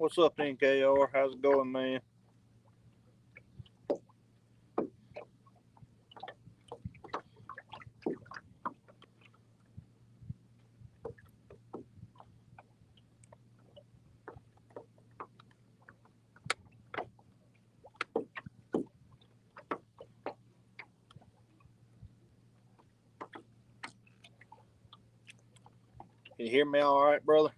What's up, NKR? How's it going, man? Can you hear me all right, brother?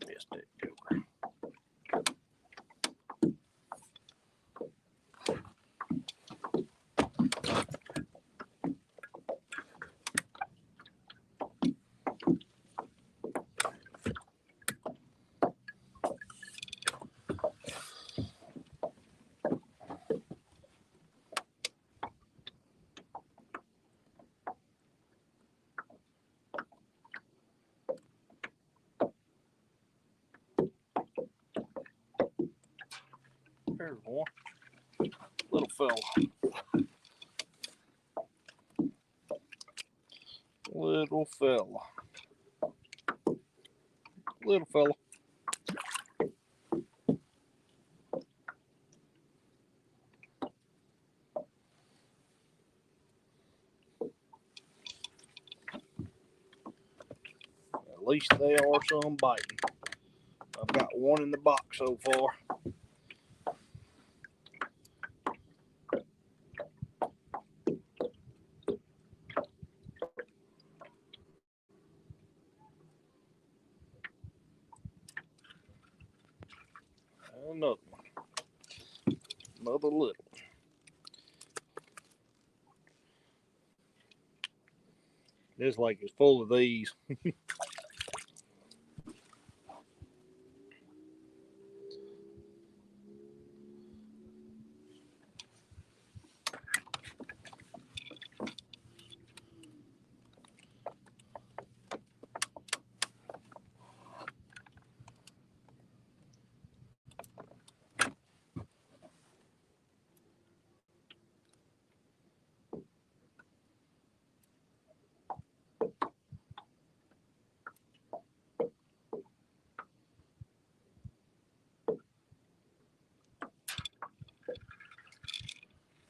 Missed it, Joker. There's one. Little fella. Little fella. Little fella. At least they are some biting. I've got one in the box so far. Another one. Another little. This lake is full of these.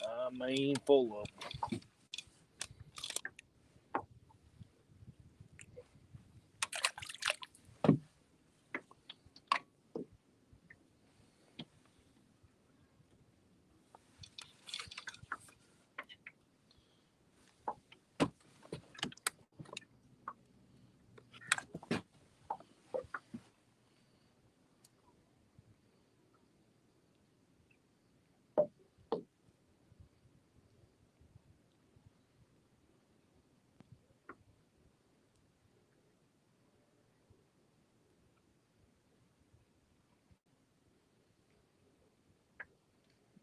I mean, full of them.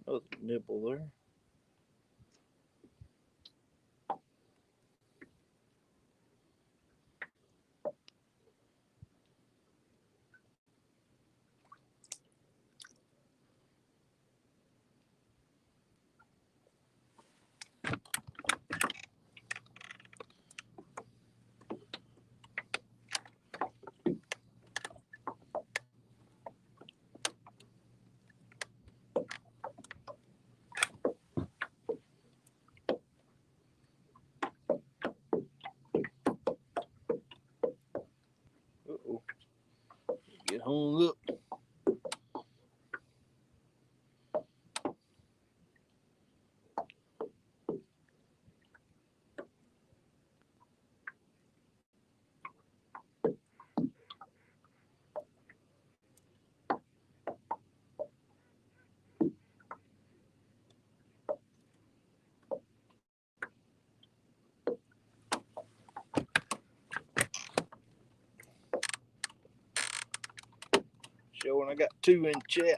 Another nibble there. Uh-oh. Get hung up. Showing I got 2 in chat.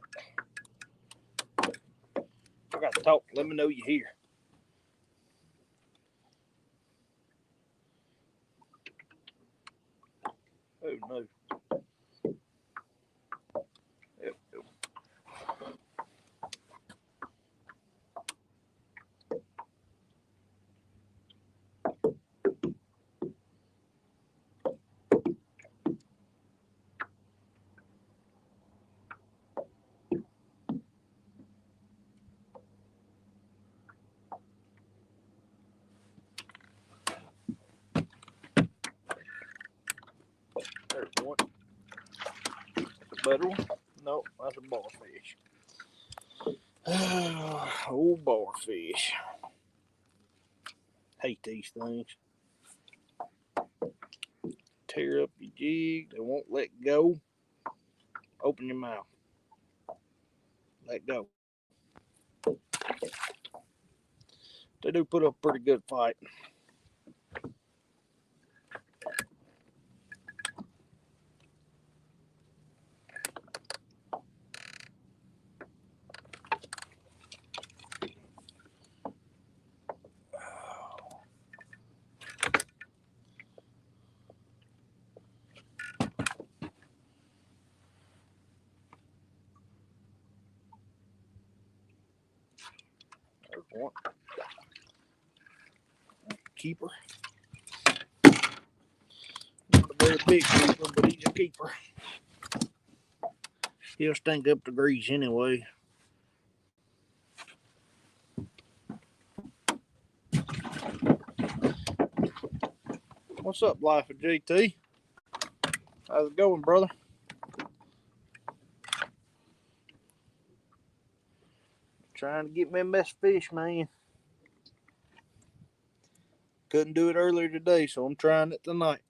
I got to talk. Let me know you're here. Oh no. Yep. There's one. That's a better one. No, that's a barfish. Old barfish. Hate these things. Tear up your jig. They won't let go. Open your mouth. Let go. They do put up a pretty good fight. There's one. Keeper. Not a very big keeper, but he's a keeper. He'll stink up the grease anyway. What's up, Life of JT? How's it going, brother? Trying to get me a mess fish, man. Couldn't do it earlier today, so I'm trying it tonight.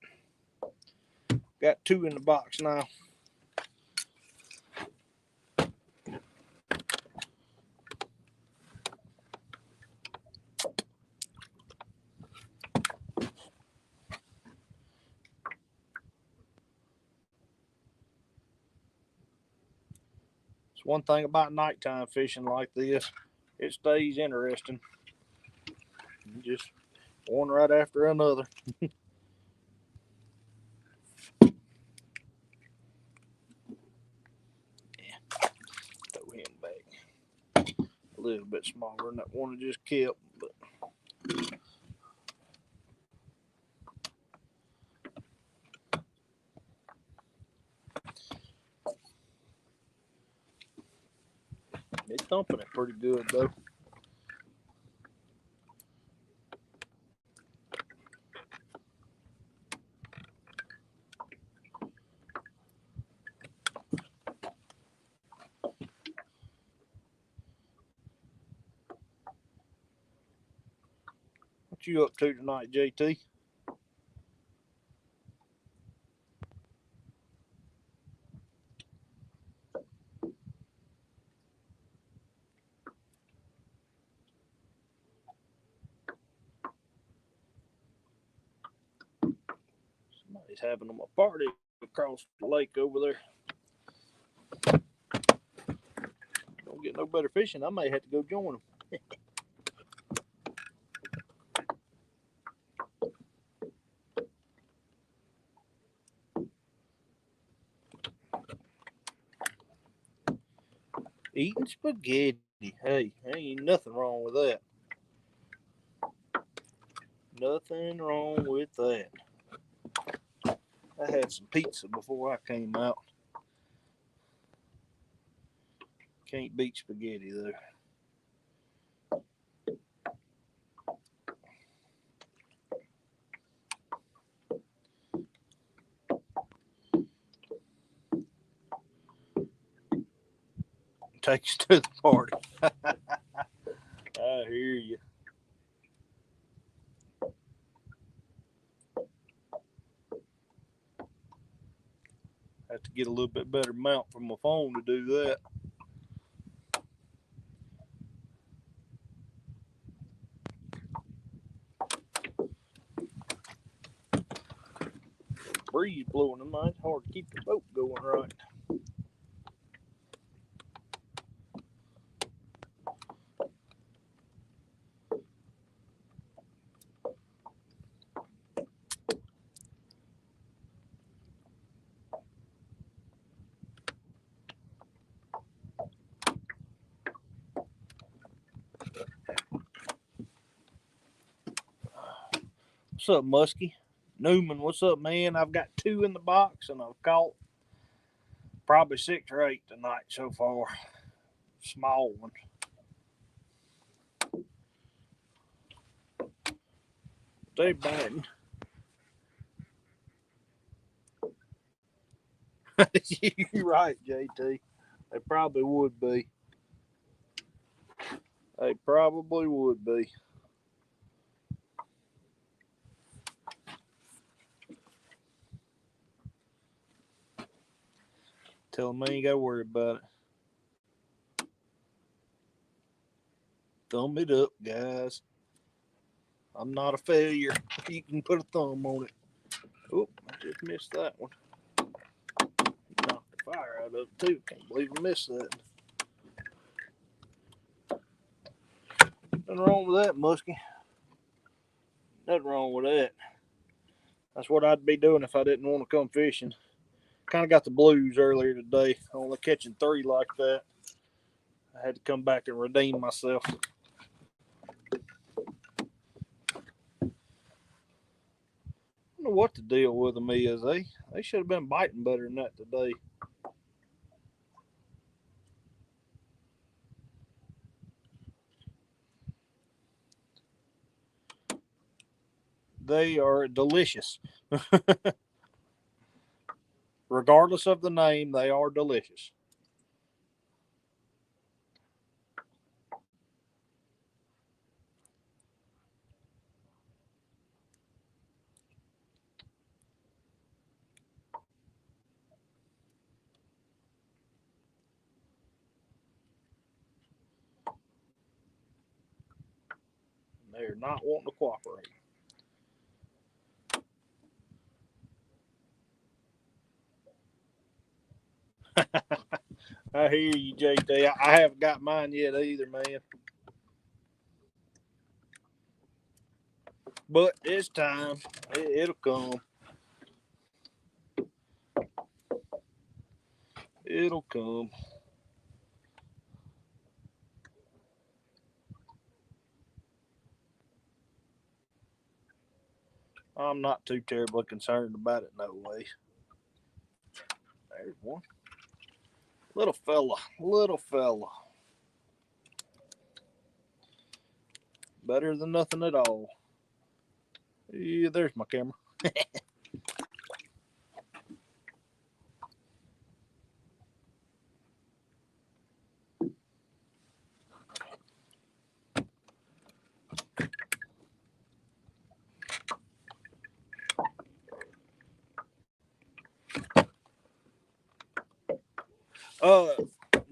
Got 2 in the box now. It's one thing about nighttime fishing like this. It stays interesting. Just one right after another. Throw him back. A little bit smaller than that one I just kept, but it's thumping it pretty good though. What you up to tonight, JT? Somebody's having them a party across the lake over there. Don't get no better fishing. I may have to go join them. Eating spaghetti. Hey, ain't nothing wrong with that. Nothing wrong with that. I had some pizza before I came out. Can't beat spaghetti though. Takes to the party. I hear you. Have to get a little bit better mount from my phone to do that. Breeze blowing in mine. It's hard to keep the boat going right. What's up, Muskie? Newman, what's up, man? I've got 2 in the box, and I've caught probably 6 or 8 tonight so far. Small ones. They biting. You're right, JT. They probably would be. They probably would be. Tell me you ain't got to worry about it. Thumb it up, guys. I'm not a failure. You can put a thumb on it. Oh, I just missed that one. Knocked the fire out of it, too. Can't believe I missed that. Nothing wrong with that, Muskie. Nothing wrong with that. That's what I'd be doing if I didn't want to come fishing. Kind of got the blues earlier today. Only catching 3 like that. I had to come back and redeem myself. I don't know what the deal with them is. They should have been biting better than that today. They are delicious. Regardless of the name, they are delicious. They're not wanting to cooperate. I hear you, JT. I haven't got mine yet either, man. But it's time. It'll come. It'll come. I'm not too terribly concerned about it, no way. There's one. Little fella. Little fella. Better than nothing at all. Yeah, there's my camera.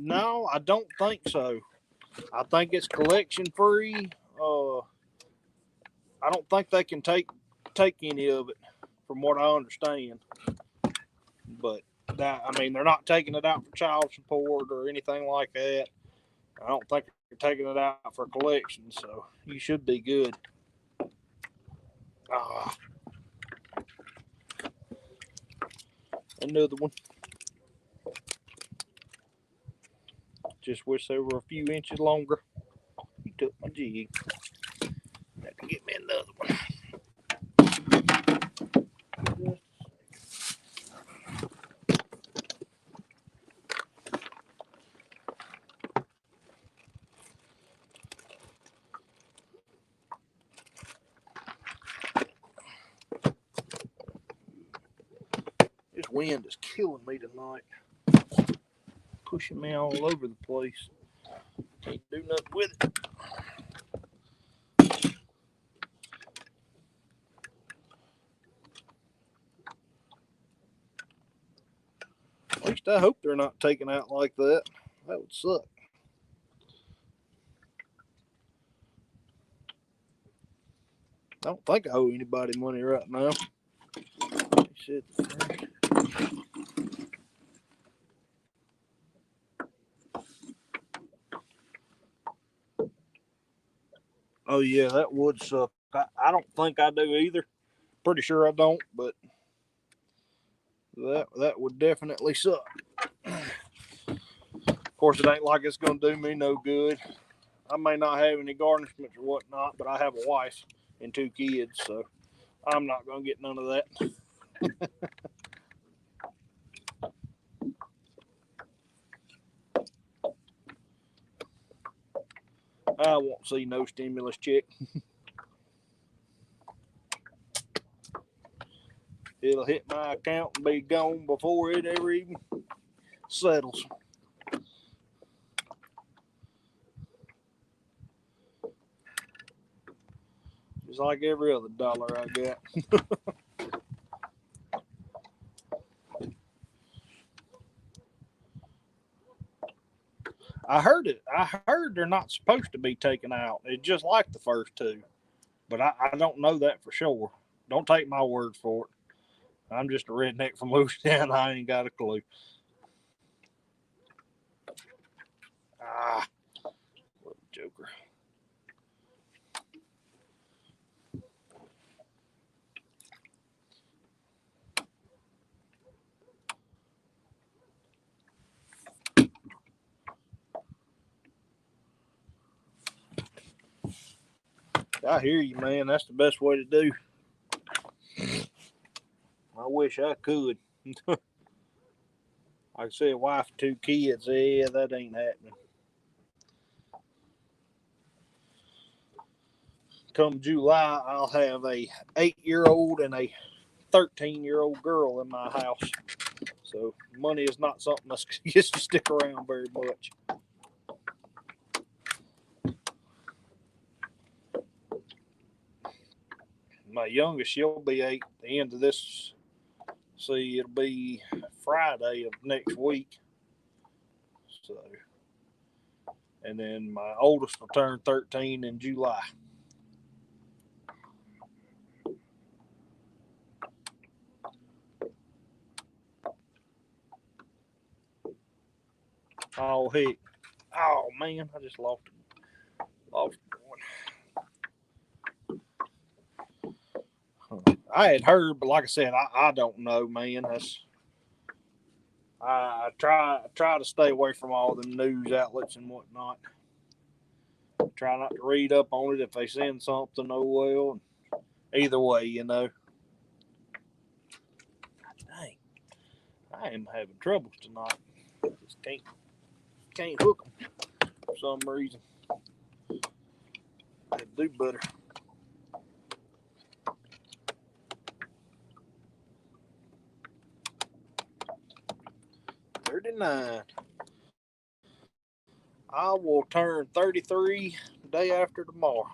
No, I don't think so. I think it's collection free. I don't think they can take any of it, from what I understand. But that, I mean, they're not taking it out for child support or anything like that. I don't think they're taking it out for collection, so you should be good. Another one. Just wish they were a few inches longer. He took my jig. Have to get me another one. This wind is killing me tonight. Pushing me all over the place. Can't do nothing with it. At least I hope they're not taken out like that. That would suck. I don't think I owe anybody money right now. Shit. Oh yeah, that would suck. I don't think I do either. Pretty sure I don't, but that would definitely suck. Of course, it ain't like it's gonna do me no good. I may not have any garnishments or whatnot, but I have a wife and 2 kids, so I'm not going to get none of that. I won't see no stimulus check. It'll hit my account and be gone before it ever even settles. Just like every other dollar I got. I heard they're not supposed to be taken out. It's just like the first two. But I don't know that for sure. Don't take my word for it. I'm just a redneck from Louisiana. I ain't got a clue. Ah, little joker. I hear you, man. That's the best way to do. I wish I could. Like I said, wife, 2 kids. Yeah, that ain't happening. Come July, I'll have a 8-year-old and a 13-year-old girl in my house. So money is not something that gets to stick around very much. My youngest, she'll be 8 at the end of this. See, it'll be Friday of next week. So, and then my oldest will turn 13 in July. Oh heck! Oh man, I just lost one. I had heard, but like I said, I don't know, man. I try to stay away from all the news outlets and whatnot. Try not to read up on it if they send something. Oh well. Either way, you know. Dang, I am having troubles tonight. Just can't hook them for some reason. I do better. $39. I will turn 33 the day after tomorrow.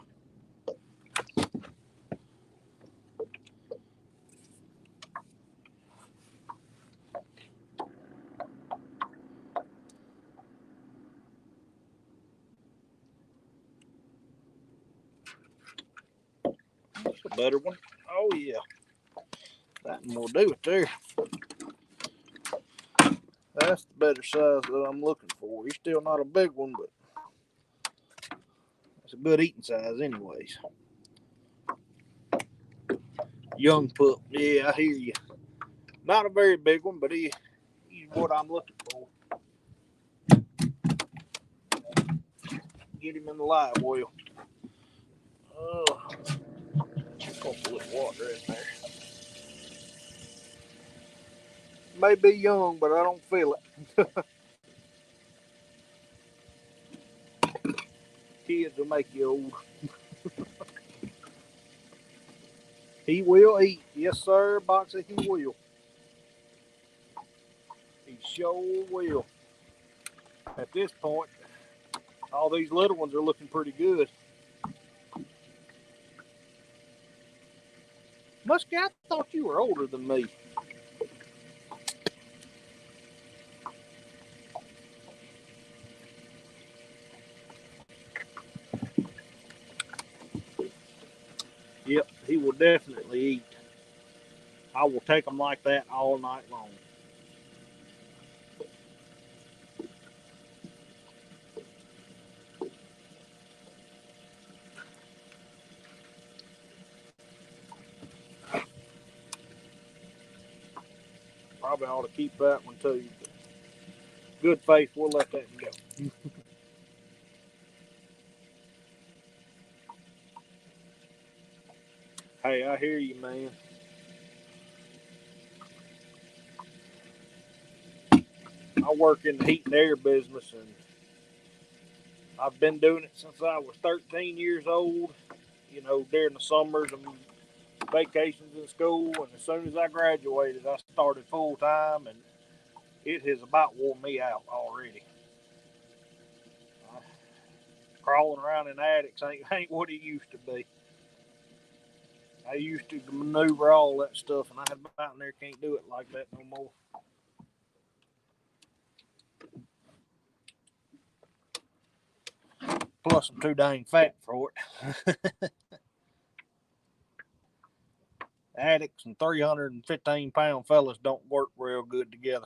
That's a better one. Oh yeah, that one will do it there. That's the better size that I'm looking for. He's still not a big one, but it's a good eating size anyways. Young pup. Yeah, I hear you. Not a very big one, but he's what I'm looking for. Get him in the live well. Put a little water in there. May be young, but I don't feel it. Kids will make you old. He will eat. Yes, sir, Boxer, he will. He sure will. At this point, all these little ones are looking pretty good. Muskie, I thought you were older than me. Yep, he will definitely eat. I will take him like that all night long. Probably ought to keep that one too. Good faith, we'll let that go. Hey, I hear you, man. I work in the heat and air business, and I've been doing it since I was 13 years old. You know, during the summers and vacations in school, and as soon as I graduated, I started full time, and it has about worn me out already. Crawling around in attics ain't what it used to be. I used to maneuver all that stuff, and I about in there can't do it like that no more. Plus, I'm too dang fat for it. Addicts and 315-pound fellas don't work real good together.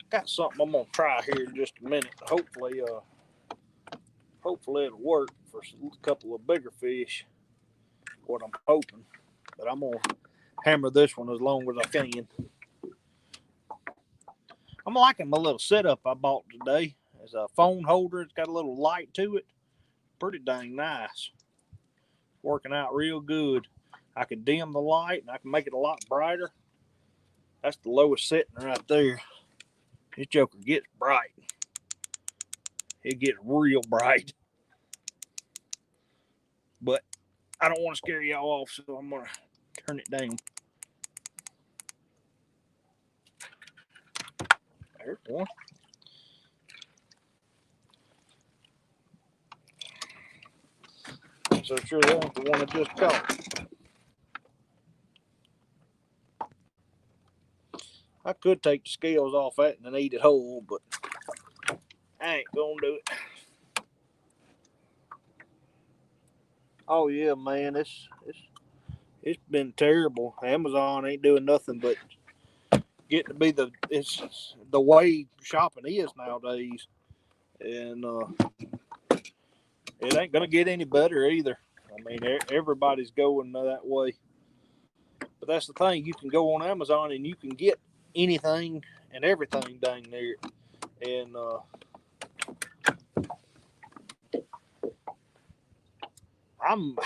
Got something I'm gonna try here in just a minute. Hopefully it'll work for a couple of bigger fish. What I'm hoping, but I'm gonna hammer this one as long as I can. I'm liking my little setup I bought today. It's a phone holder. It's got a little light to it. Pretty dang nice. Working out real good. I can dim the light and I can make it a lot brighter. That's the lowest setting right there. This joker gets bright. It gets real bright. But I don't want to scare y'all off, so I'm going to turn it down. There's one. So sure that ain't the one I just caught. I could take the scales off that and then eat it whole, but I ain't gonna do it. Oh yeah, man, it's been terrible. Amazon ain't doing nothing but getting to be it's the way shopping is nowadays, and it ain't gonna get any better either. I mean, everybody's going that way. But that's the thing. You can go on Amazon and you can get anything and everything dang there. And I'm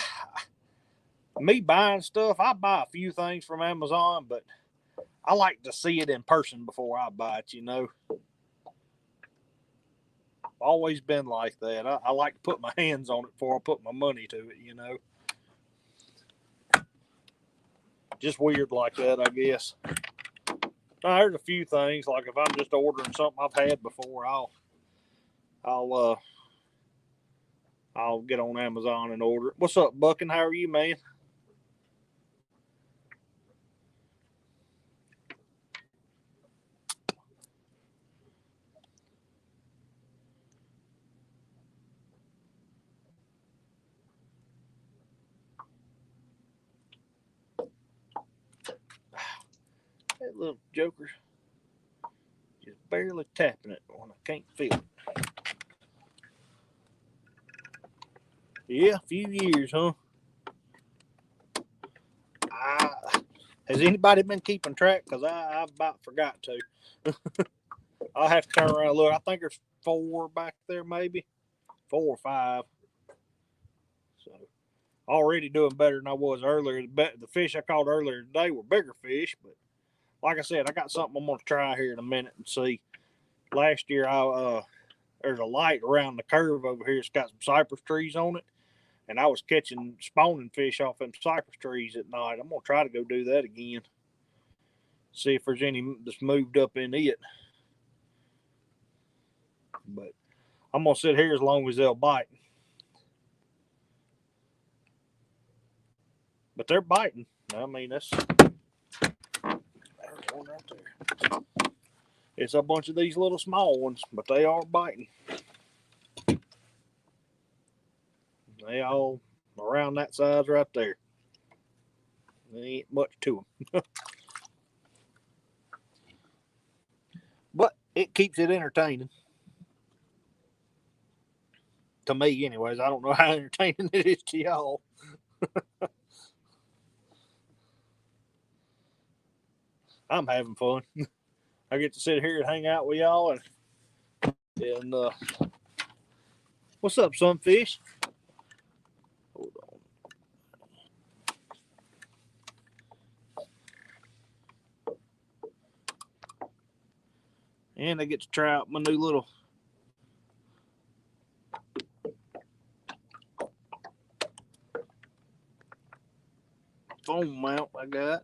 me buying stuff. I buy a few things from Amazon, but I like to see it in person before I buy it. You know, always been like that. I like to put my hands on it before I put my money to it. You know, just weird like that, I guess. Now, there's a few things like if I'm just ordering something I've had before, I'll get on Amazon and order it. What's up, Buckin? How are you, man? That little joker just barely tapping it when I can't feel it. Yeah, a few years, huh? Has anybody been keeping track? Because I about forgot to. I'll have to turn around and look. I think there's 4 back there, maybe 4 or 5. So already doing better than I was earlier. The fish I caught earlier today were bigger fish, but like I said, I got something I'm going to try here in a minute and see. Last year, there's a light around the curve over here. It's got some cypress trees on it, and I was catching spawning fish off them cypress trees at night. I'm going to try to go do that again. See if there's any that's moved up in it. But I'm going to sit here as long as they'll bite. But they're biting. I mean, there's one right there. It's a bunch of these little small ones, but they are biting. They all around that size right there. There ain't much to them. But it keeps it entertaining. to me, anyways. I don't know how entertaining it is to y'all. I'm having fun. I get to sit here and hang out with y'all, and what's up, sunfish? Hold on. And I get to try out my new little foam mount I got.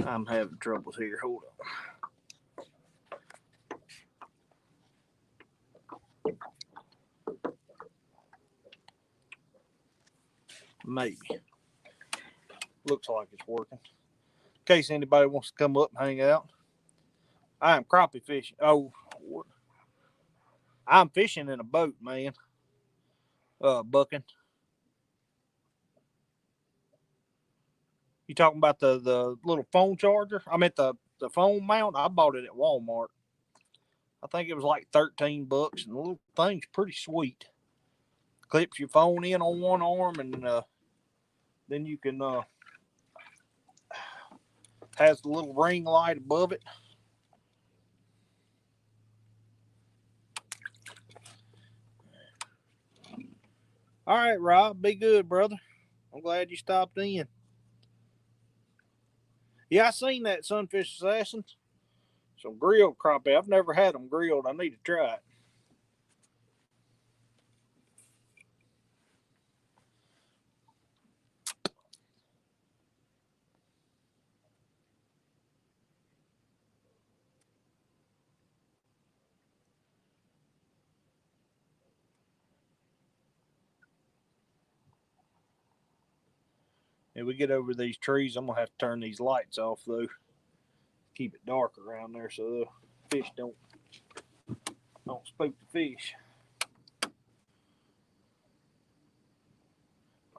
I'm having troubles here. Hold on. Maybe. Looks like it's working. In case anybody wants to come up and hang out. I am crappie fishing. Oh, I'm fishing in a boat, man. Bucking. You talking about the little phone charger? I meant the phone mount. I bought it at Walmart. I think it was like $13, and the little thing's pretty sweet. Clips your phone in on one arm, and then you can has the little ring light above it. All right, Rob, be good, brother. I'm glad you stopped in. Yeah, I seen that Sunfish Assassins. Some grilled crappie. I've never had them grilled. I need to try it. If we get over these trees, I'm gonna have to turn these lights off though. Keep it dark around there so the fish don't spook the fish.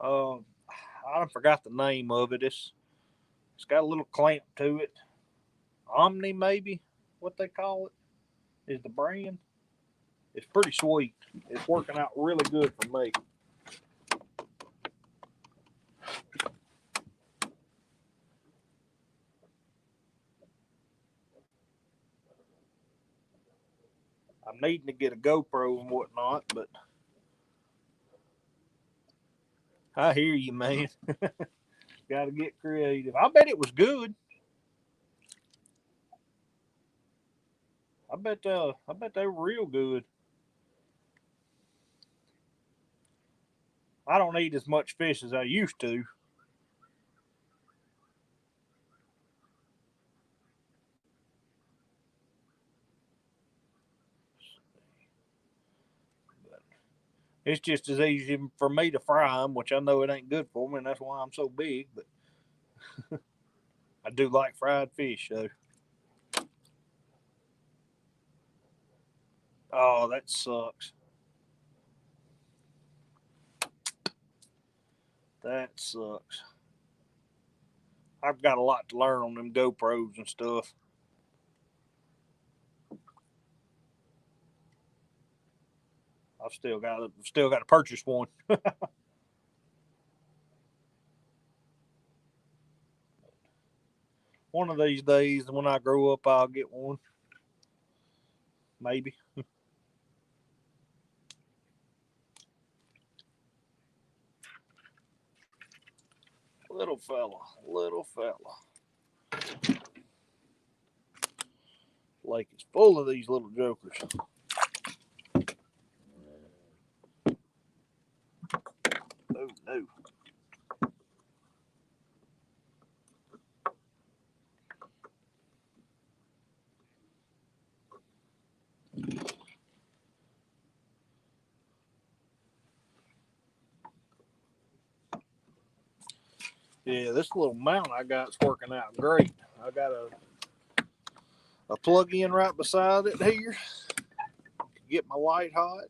I forgot the name of it. It's got a little clamp to it. Omni, maybe what they call it, is the brand. It's pretty sweet. It's working out really good for me. I'm needing to get a GoPro and whatnot, but I hear you, man. Got to get creative. I bet it was good. I bet they were real good. I don't eat as much fish as I used to. But it's just as easy for me to fry them, which I know it ain't good for me, and that's why I'm so big. But I do like fried fish, though. Oh, that sucks. That sucks. I've got a lot to learn on them GoPros and stuff. I've still got to purchase one. One of these days, when I grow up, I'll get one. Maybe. Little fella, little fella. Lake is full of these little jokers. Oh no. Yeah, this little mount I got's working out great. I got a plug in right beside it here. Get my light hot.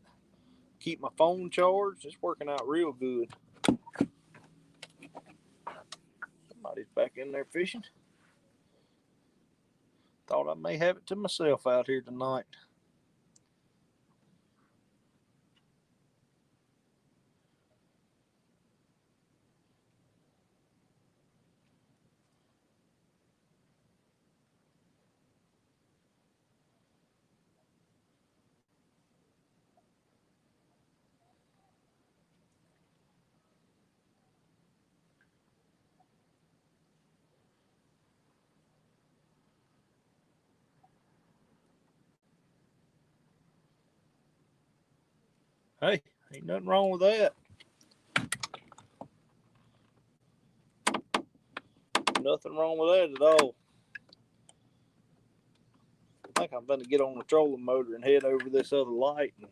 Keep my phone charged. It's working out real good. Somebody's back in there fishing. Thought I may have it to myself out here tonight. Hey, ain't nothing wrong with that. Nothing wrong with that at all. I think I'm going to get on the trolling motor and head over this other light and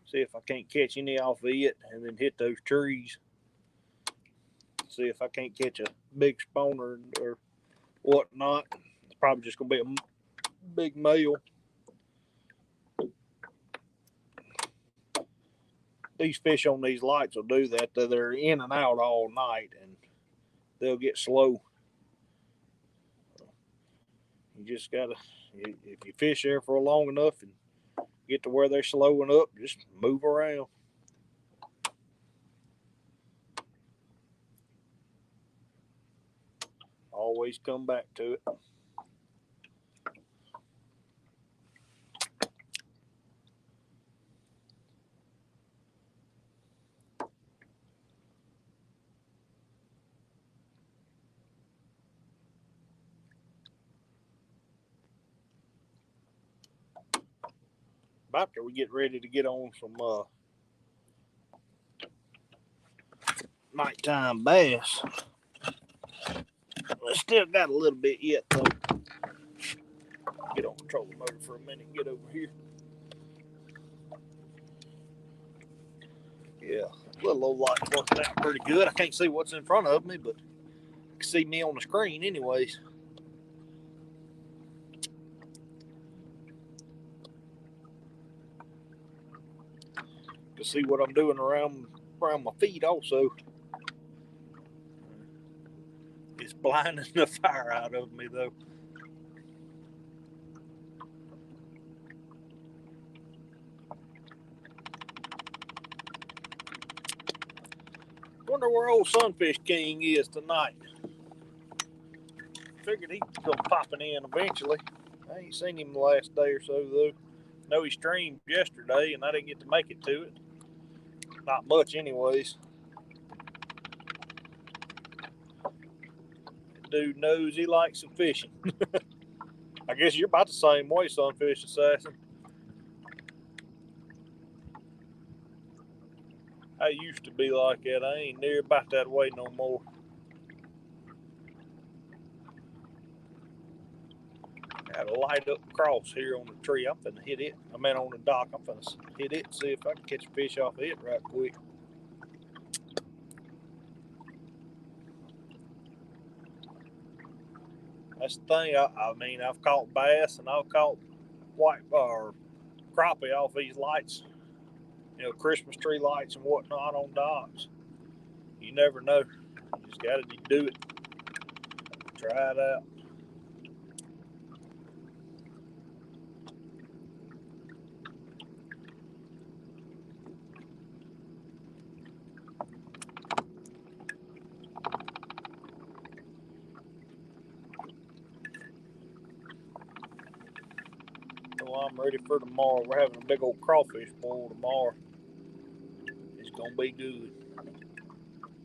see if I can't catch any off of it, and then hit those trees. See if I can't catch a big spawner or whatnot. It's probably just going to be a big male. These fish on these lights will do that. They're in and out all night, and they'll get slow. You just gotta, if you fish there for long enough and get to where they're slowing up, just move around. Always come back to it. After we get ready to get on some nighttime bass. I still got a little bit yet though. Get on the trolling motor for a minute and get over here. Yeah, little old light's working out pretty good. I can't see what's in front of me, but I can see me on the screen anyways. Can see what I'm doing around my feet also. It's blinding the fire out of me though. Wonder where old Sunfish King is tonight. Figured he'd come popping in eventually. I ain't seen him the last day or so though. I know he streamed yesterday and I didn't get to make it to it. Not much anyways. Dude knows he likes some fishing. I guess you're about the same way, Sunfish Assassin. I used to be like that. I ain't near about that way no more. Got a light up across here on the tree. I'm finna hit it. I mean on the dock. I'm finna hit it and see if I can catch a fish off of it right quick. That's the thing. I mean, I've caught bass and I've caught white or crappie off these lights. You know, Christmas tree lights and whatnot on docks. You never know. You just gotta do it. Try it out. Well, I'm ready for tomorrow. We're having a big old crawfish boil tomorrow. It's gonna be good.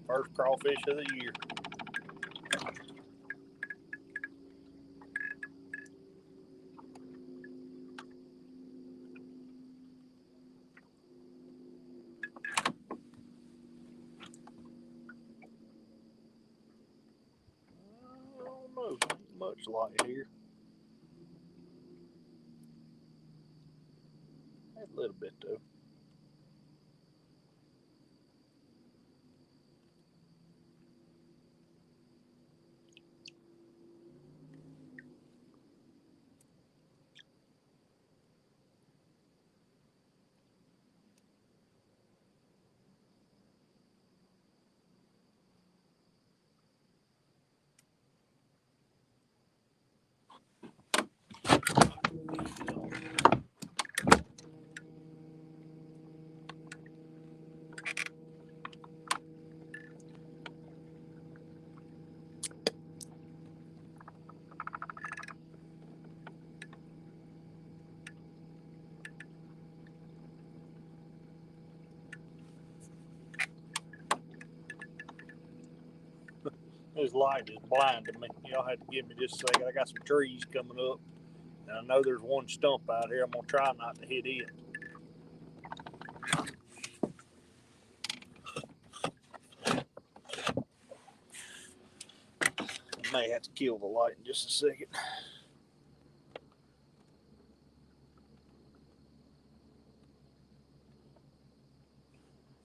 First crawfish of the year. I don't know. Not much light here. A little bit though. This light is blinding me. Y'all have to give me just a second. I got some trees coming up. And I know there's one stump out here. I'm going to try not to hit it. I may have to kill the light in just a second.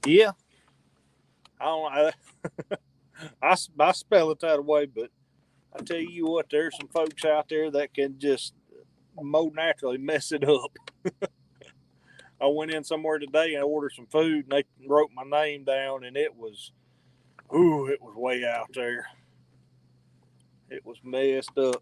Yeah. I don't know. I spell it that way, but I tell you what, there's some folks out there that can just more naturally mess it up. I went in somewhere today and ordered some food, and they wrote my name down, and it was way out there. It was messed up.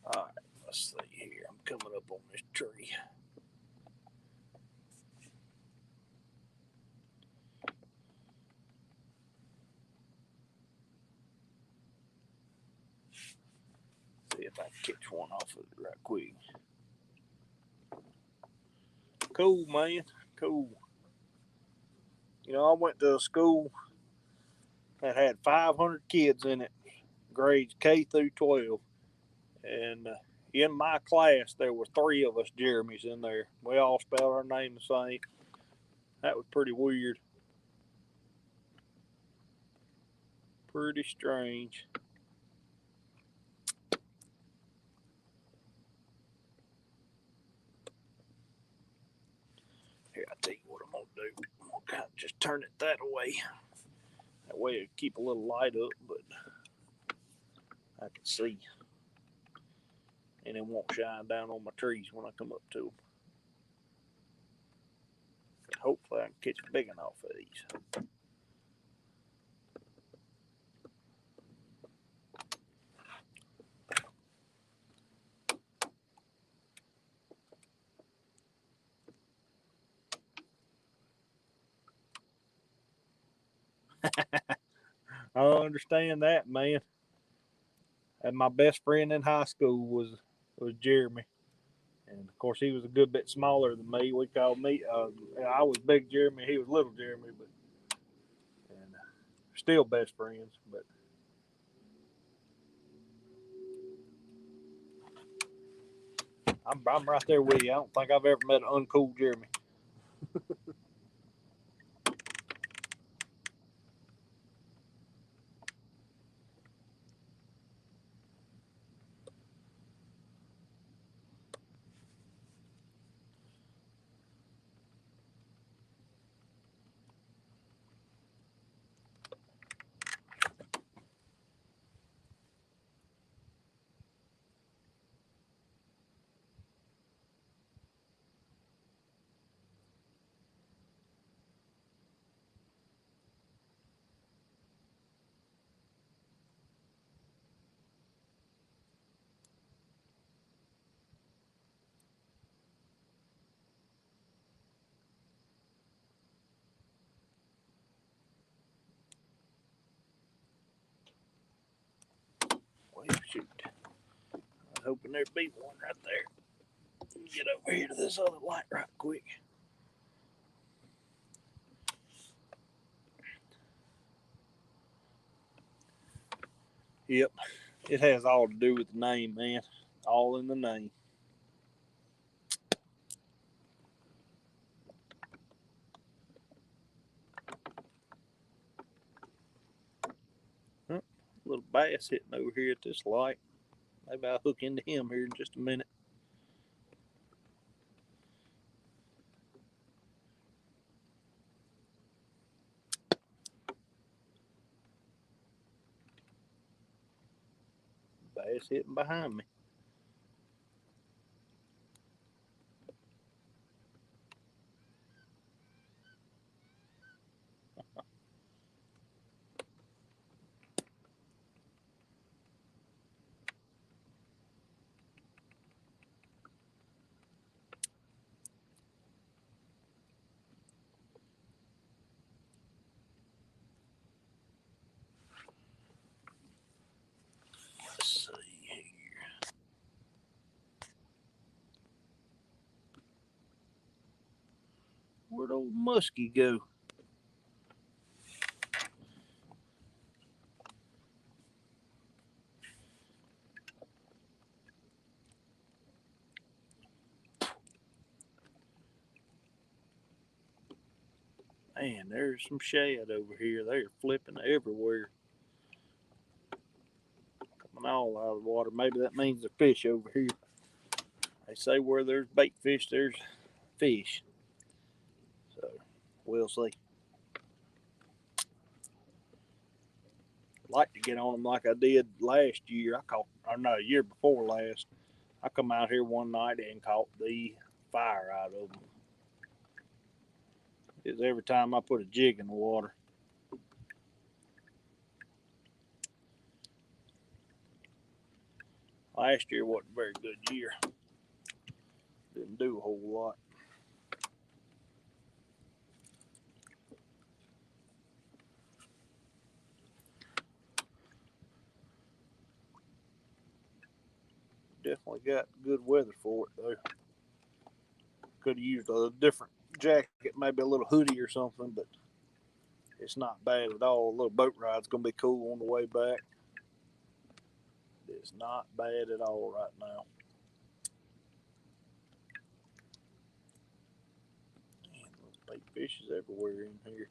All right, let's see here. I'm coming up on this tree. See if I can catch one off of it right quick. Cool, man. Cool. You know, I went to a school that had 500 kids in it, grades K through 12. And in my class, there were 3 of us Jeremys in there. We all spelled our name the same. That was pretty weird. Pretty strange. Here, I'll tell you what I'm going to do. I'm going to kind of just turn it that way. That way it'll keep a little light up, but I can see. And it won't shine down on my trees when I come up to them. Hopefully I can catch a big enough of these. I understand that, man. And my best friend in high school was Jeremy. And of course, he was a good bit smaller than me. We called me. I was big Jeremy. He was little Jeremy, but and still best friends. But I'm right there with you. I don't think I've ever met an uncool Jeremy. Well, shoot. I was hoping there'd be one right there. Get over here to this other light right quick. Yep. It has all to do with the name, man. All in the name. Huh? Little bass hitting over here at this light. Maybe I'll hook into him here in just a minute. Bass hitting behind me. muskie go? Man, there's some shad over here. They're flipping everywhere. Coming all out of the water. Maybe that means there's fish over here. They say where there's bait fish, there's fish. So, we'll see. I'd like to get on them like I did last year. A year before last. I come out here one night and caught the fire out of them. It's every time I put a jig in the water. Last year wasn't a very good year. Didn't do a whole lot. Definitely got good weather for it though. Could have used a different jacket, maybe a little hoodie or something, but it's not bad at all. A little boat ride's gonna be cool on the way back. It's not bad at all right now. Man, those bait fishes everywhere in here.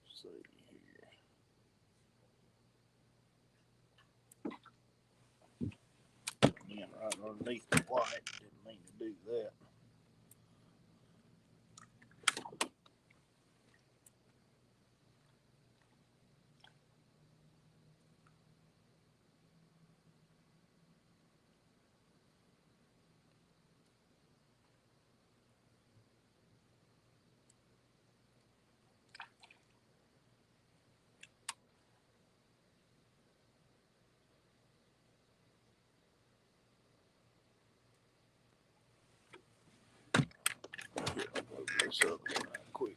Let's see here. Again, right underneath the light. Didn't mean to do that. Here, I'll load this up right quick.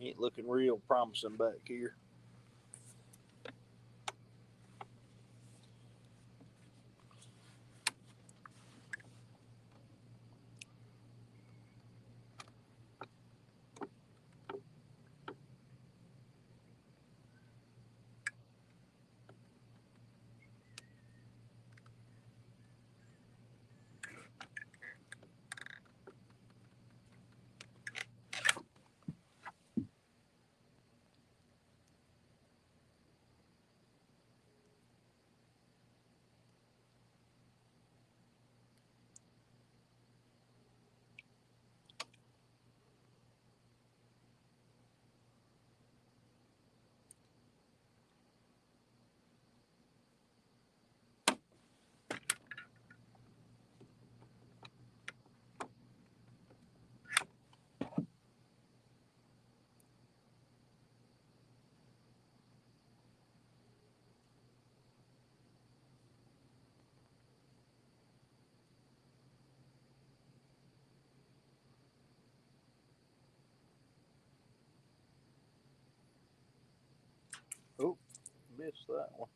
Ain't looking real promising back here. Oh, missed that one.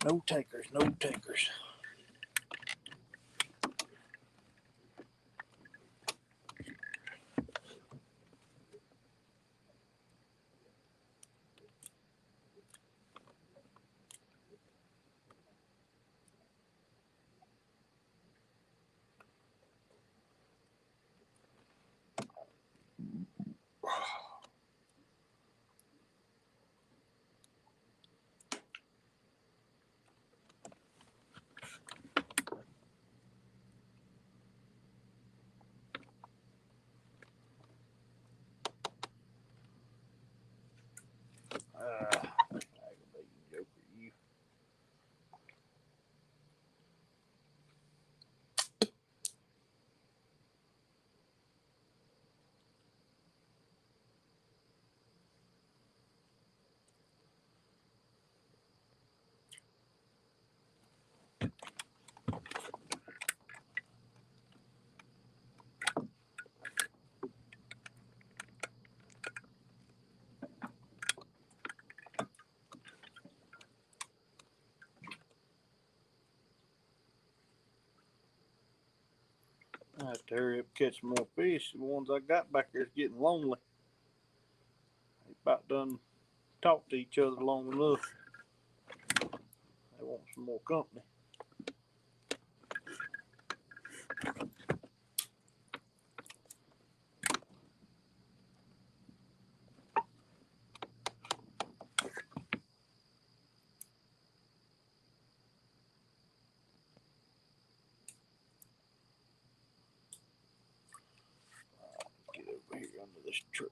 No takers, no takers. I have to hurry up and catch some more fish. The ones I got back there is getting lonely. They about done talked to each other long enough. They want some more company. Get over here under this tree.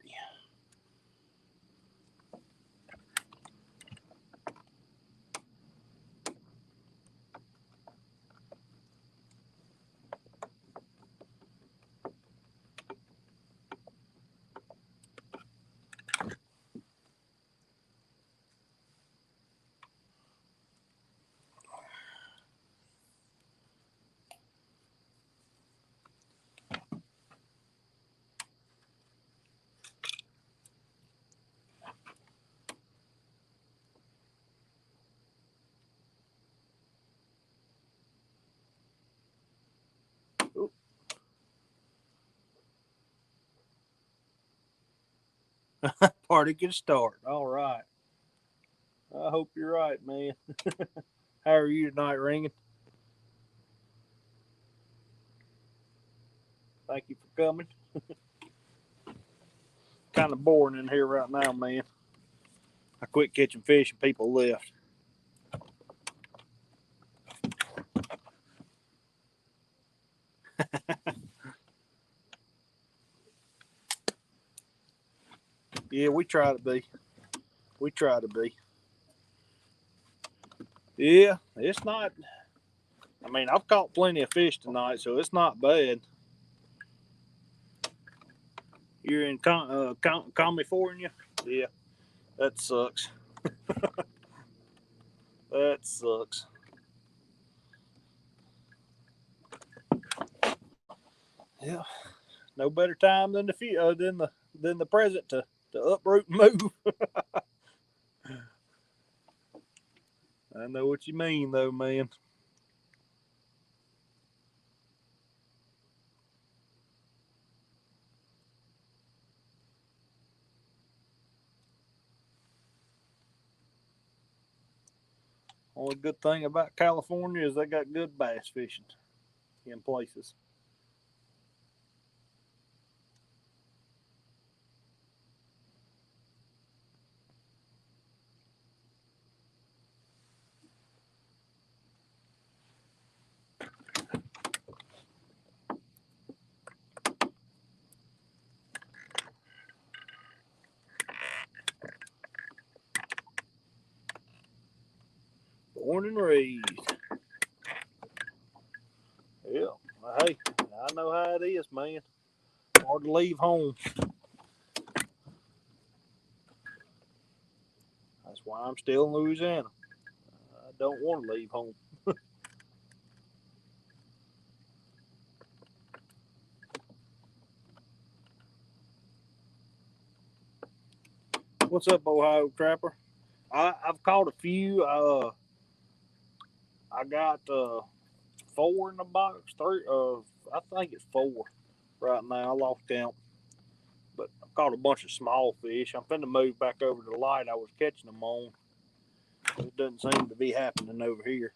Party can start. All right. I hope you're right, man. How are you tonight, Ringing? Thank you for coming. Kind of boring in here right now, man. I quit catching fish and people left. Yeah, we try to be. We try to be. Yeah, it's not. I mean, I've caught plenty of fish tonight, so it's not bad. You're in California? Yeah, that sucks. That sucks. Yeah, no better time than the present to uproot and move. I know what you mean, though, man. Only good thing about California is they got good bass fishing in places. Born and raised. Yeah. Hey, I know how it is, man. Hard to leave home. That's why I'm still in Louisiana. I don't want to leave home. What's up, Ohio Trapper? I've caught a few. I got 4 in the box. 3. I think it's 4 right now. I lost count. But I caught a bunch of small fish. I'm finna move back over to the light I was catching them on. It doesn't seem to be happening over here.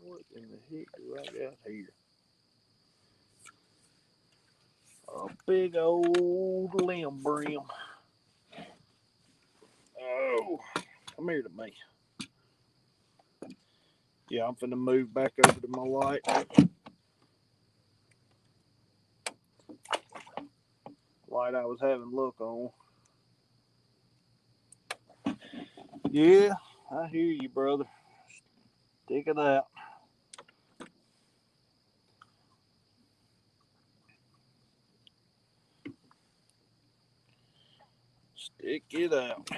What in the heck do I got here? A big old limb brim. Oh, come here to me. Yeah, I'm finna move back over to my light. Light I was having a look on. Yeah, I hear you, brother. Stick it out. Stick it out.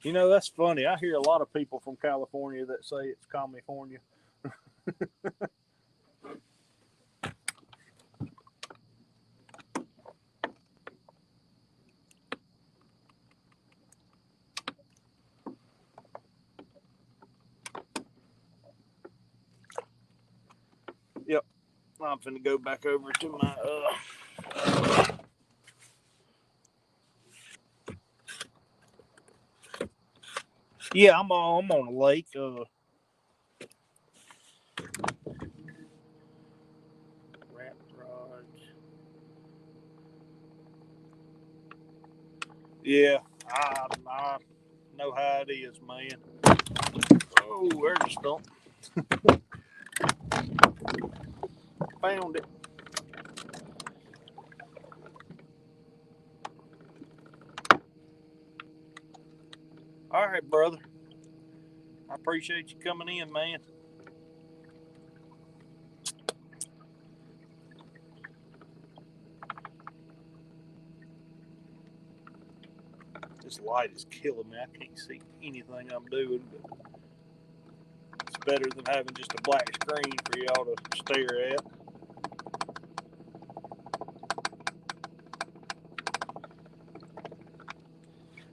You know, that's funny. I hear a lot of people from California that say it's California. Yep. I'm finna go back over to my yeah, I'm on a lake. Rat rods. Yeah, I know how it is, man. Oh, there's a stump. Found it. All right, brother. I appreciate you coming in, man. This light is killing me. I can't see anything I'm doing, but it's better than having just a black screen for y'all to stare at.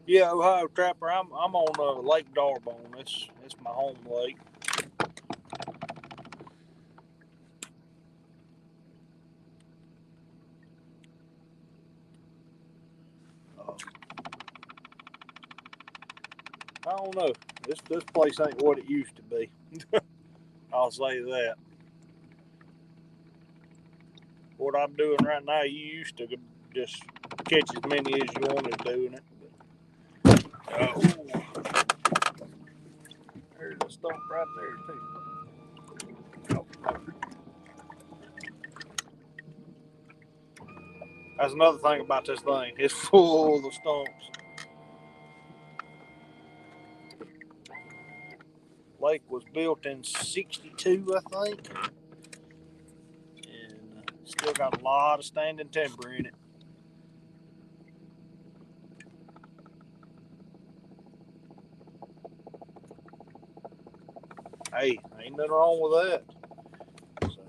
Yeah, Ohio Trapper. I'm on Lake Darbone. It's my home lake. I don't know. This place ain't what it used to be. I'll say that. What I'm doing right now, you used to just catch as many as you wanted doing it. Oh, there's a stump right there too. Oh. That's another thing about this thing. It's full of stumps. Lake was built in '62, I think, and still got a lot of standing timber in it. Hey, ain't nothing wrong with that. So,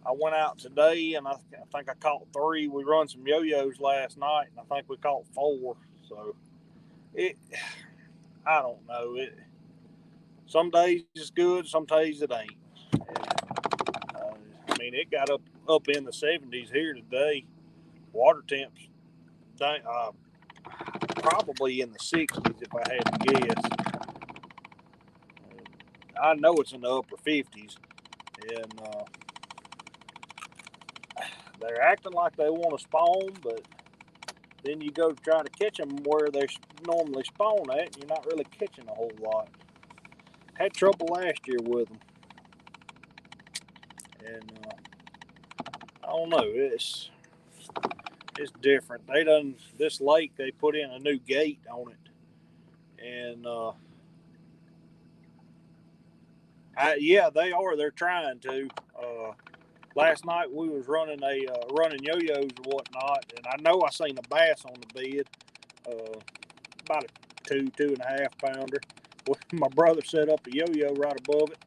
I went out today, and I think I caught 3. We run some yo-yos last night, and I think we caught 4. So I don't know. Some days it's good, some days it ain't. I mean, it got up in the 70s here today. Water temps, probably in the 60s if I had to guess. I know it's in the upper 50s, and they're acting like they want to spawn, but then you go try to catch them where they normally spawn at, and you're not really catching a whole lot. Had trouble last year with them, and I don't know. It's different. This lake. They put in a new gate on it, and yeah, they are. They're trying to. Last night we was running yo-yos or whatnot, and I know I seen a bass on the bed, about a 2.5 pounder. Well, my brother set up a yo-yo right above it.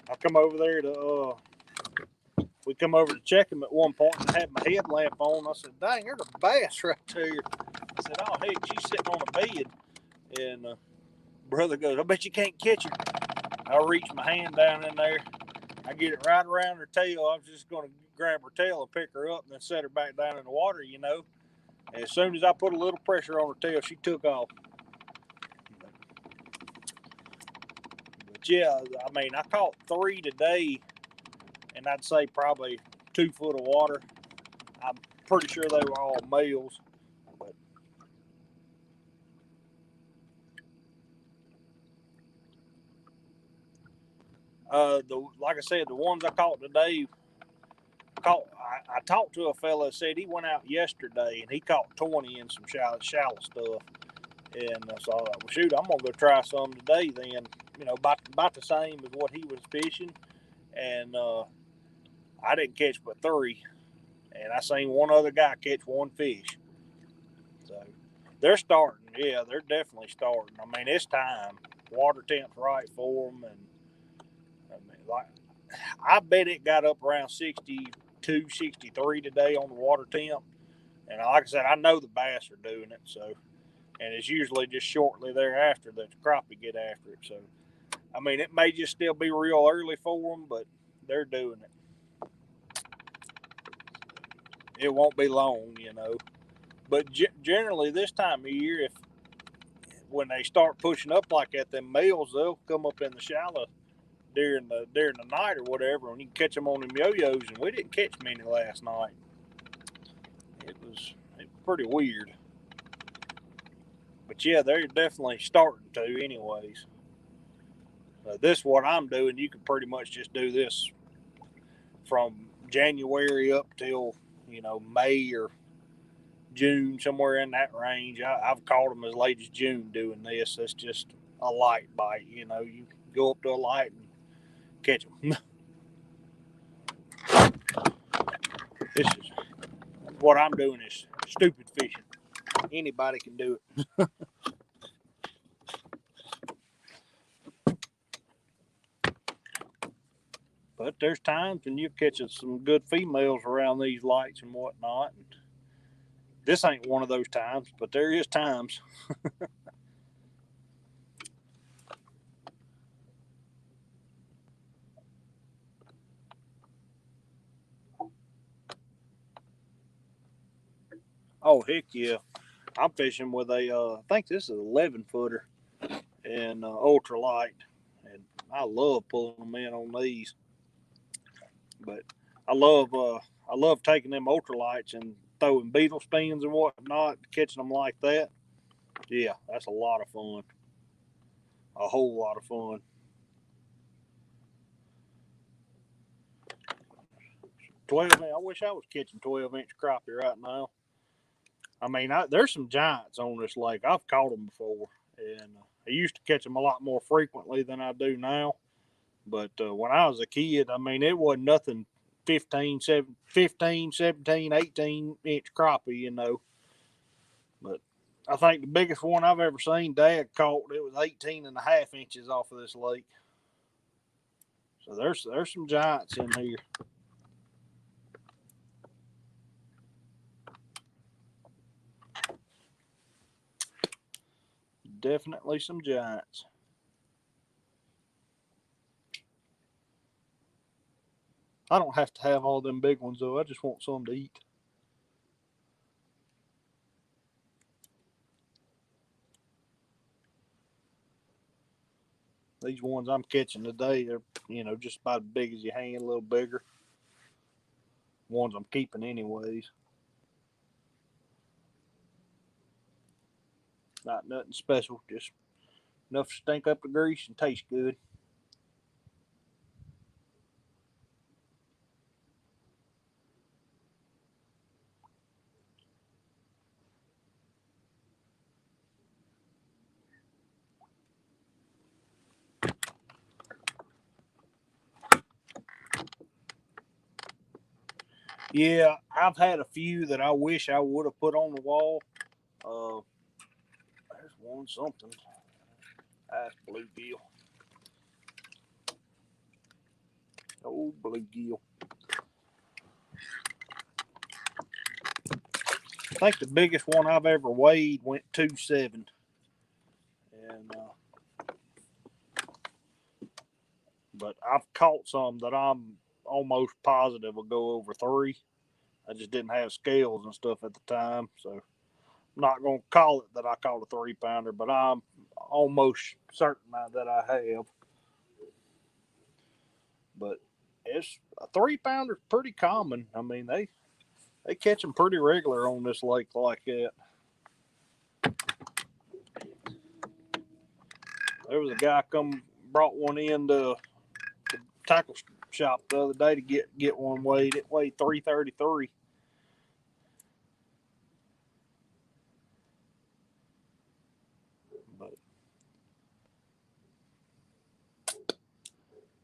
I come over there to we come over to check him at one point, and I had my headlamp on. I said, "Dang, there's a bass right there." I said, "Oh heck, she's sitting on the bed." And brother goes, I bet you can't catch her. I reach my hand down in there. I get it right around her tail. I was just going to grab her tail and pick her up and then set her back down in the water, you know. And as soon as I put a little pressure on her tail, she took off. But yeah, I mean, I caught 3 today, and I'd say probably 2 foot of water. I'm pretty sure they were all males. Like I said, the ones I caught today, I talked to a fella that said he went out yesterday and he caught 20 in some shallow stuff. And so I thought, well, shoot, I'm gonna go try some today. Then, you know, about the same as what he was fishing, and I didn't catch but 3, and I seen one other guy catch 1 fish. So they're starting. Yeah, they're definitely starting. I mean, it's time. Water temp's right for them, and I mean, like, I bet it got up around 62, 63 today on the water temp. And like I said, I know the bass are doing it. So, and it's usually just shortly thereafter that the crappie get after it. So, I mean, it may just still be real early for them, but they're doing it. It won't be long, you know. But generally, this time of year, when they start pushing up like that, them males, they'll come up in the shallow during the night or whatever, and you can catch them on them yo-yos. And we didn't catch many last night. It was pretty weird. But yeah, they're definitely starting to, anyways. This is what I'm doing. You can pretty much just do this from January up till, you know, May or June, somewhere in that range. I've caught them as late as June doing this. It's just a light bite, you know. You go up to a light and catch them. This is what I'm doing is stupid fishing. Anybody can do it. But there's times when you're catching some good females around these lights and whatnot. And this ain't one of those times, but there is times. Oh, heck yeah. I'm fishing with I think this is an 11 footer and ultralight. And I love pulling them in on these. But I love taking them ultralights and throwing beetle spins and whatnot, catching them like that. Yeah, that's a lot of fun. A whole lot of fun. 12 inch. I wish I was catching 12-inch crappie right now. I mean, there's some giants on this lake. I've caught them before, and I used to catch them a lot more frequently than I do now. But when I was a kid, I mean, it wasn't nothing 15, 17, 18-inch crappie, you know. But I think the biggest one I've ever seen Dad caught, it was 18 and a half inches off of this lake. So there's some giants in here. Definitely some giants. I don't have to have all them big ones though. I just want some to eat. These ones I'm catching today, they're, you know, just about as big as your hand, a little bigger. Ones I'm keeping anyways. Not nothing special, just enough to stink up the grease and taste good. Yeah, I've had a few that I wish I would have put on the wall. There's one something. That's bluegill. Oh, bluegill. I think the biggest one I've ever weighed went 2.7. And but I've caught some that I'm almost positive will go over 3. I just didn't have scales and stuff at the time, so I'm not gonna call it that I caught a 3-pounder, but I'm almost certain that I have. But it's a 3-pounder, pretty common. I mean, they catch them pretty regular on this lake like that. There was a guy brought one in to the tackle shop the other day to get one weighed. It weighed 333. But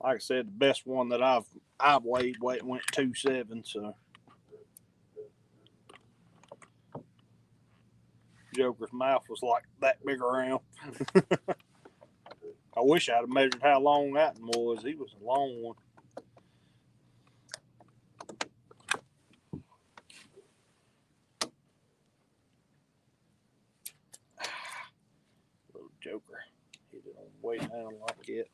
like I said, the best one that I've weighed went 2.7. So Joker's mouth was like that big around. I wish I'd have measured how long that one was. He was a long one. Little Joker. He didn't weigh down like it.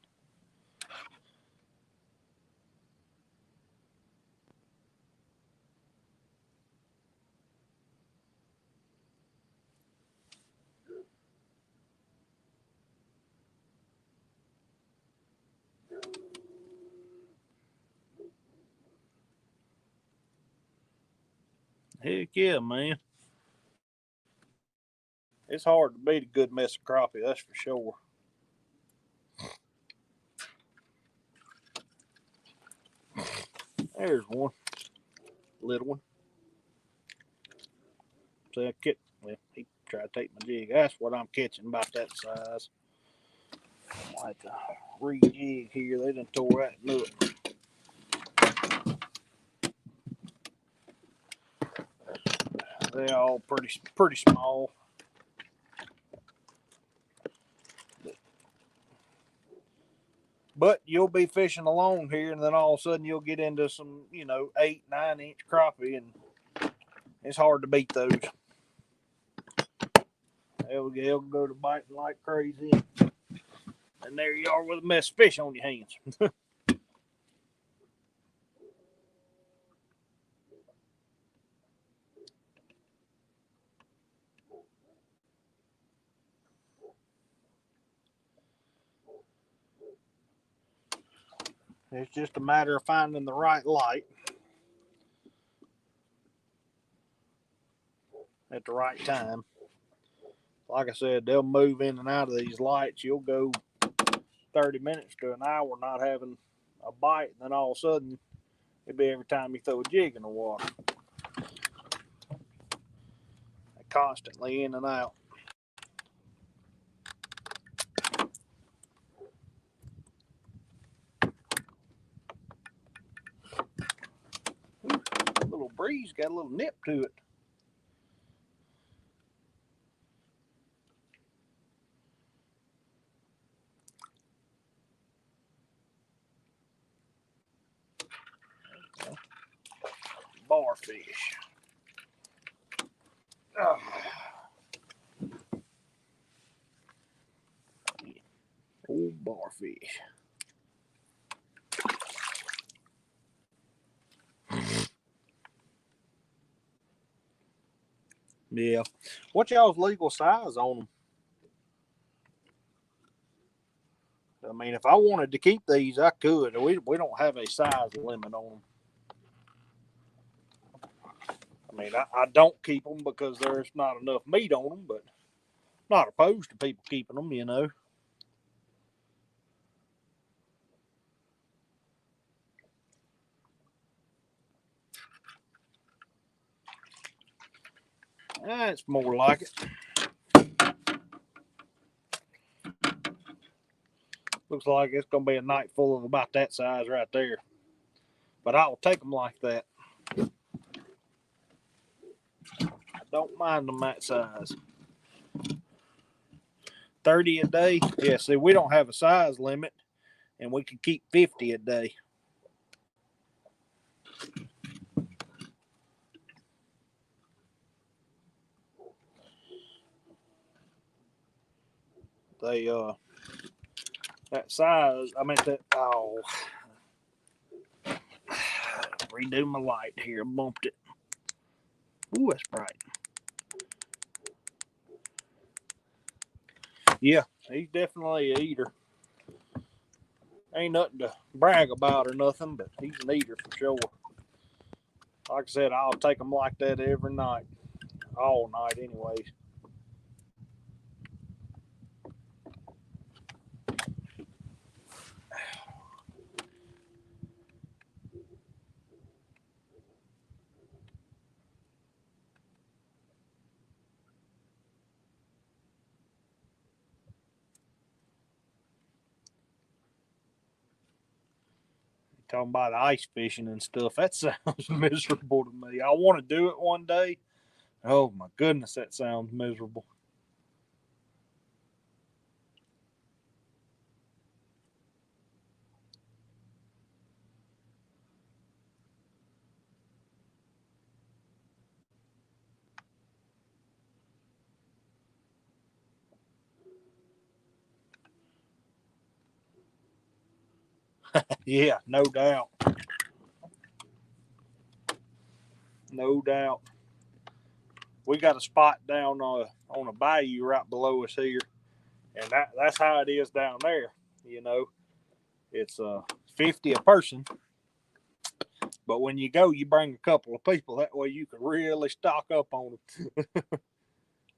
Heck yeah, man. It's hard to beat a good mess of crappie, that's for sure. There's one. Little one. So well, he tried to take my jig. That's what I'm catching about that size. I have to re-jig here. They done tore that up. They're all pretty small. But you'll be fishing along here, and then all of a sudden you'll get into some, 8, 9 inch crappie, and it's hard to beat those. They'll go to biting like crazy, and there you are with a mess of fish on your hands. It's just a matter of finding the right light at the right time. Like I said, they'll move in and out of these lights. You'll go 30 minutes to an hour not having a bite, and then all of a sudden, it'll be every time you throw a jig in the water. They're constantly in and out. A little breeze got a little nip to it. Barfish. Oh. Old barfish. Yeah. What y'all's legal size on them? I mean, if I wanted to keep these, I could. We don't have a size limit on them. I mean, I don't keep them because there's not enough meat on them, but I'm not opposed to people keeping them. It's more like it. Looks like it's going to be a night full of about that size right there. But I'll take them like that. I don't mind them that size. 30 a day? Yeah, see, we don't have a size limit, and we can keep 50 a day. They that size. I meant that. Oh, redo my light here. Bumped it. Ooh, that's bright. Yeah, he's definitely a eater. Ain't nothing to brag about or nothing, but he's an eater for sure. Like I said, I'll take him like that every night, all night, anyways. Talking about ice fishing and stuff, that sounds miserable to me. I want to do it one day. Oh my goodness, that sounds miserable. Yeah, no doubt. No doubt. We got a spot down on a bayou right below us here, and that's how it is down there. You know, it's 50 a person, but when you go, you bring a couple of people. That way, you can really stock up on them.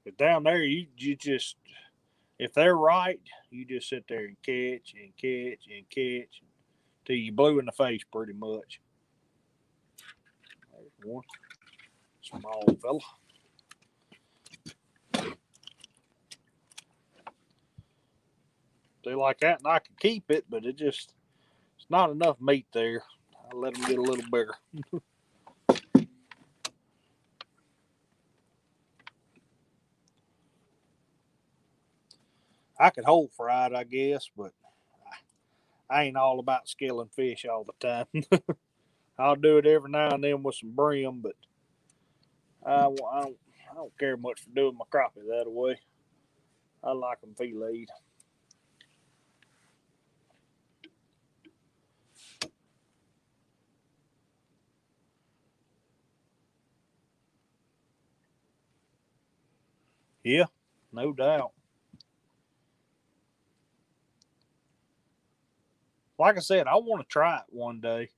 But down there, you just if they're right, you just sit there and catch and catch and catch till you blue in the face, pretty much. There's one small fella. Do like that, and I can keep it, but it's not enough meat there. I let them get a little bigger. I could hold fried, I guess, but I ain't all about skilling fish all the time. I'll do it every now and then with some brim, but I don't care much for doing my crappie that way. I like them filleted. Yeah, no doubt. Like I said, I want to try it one day.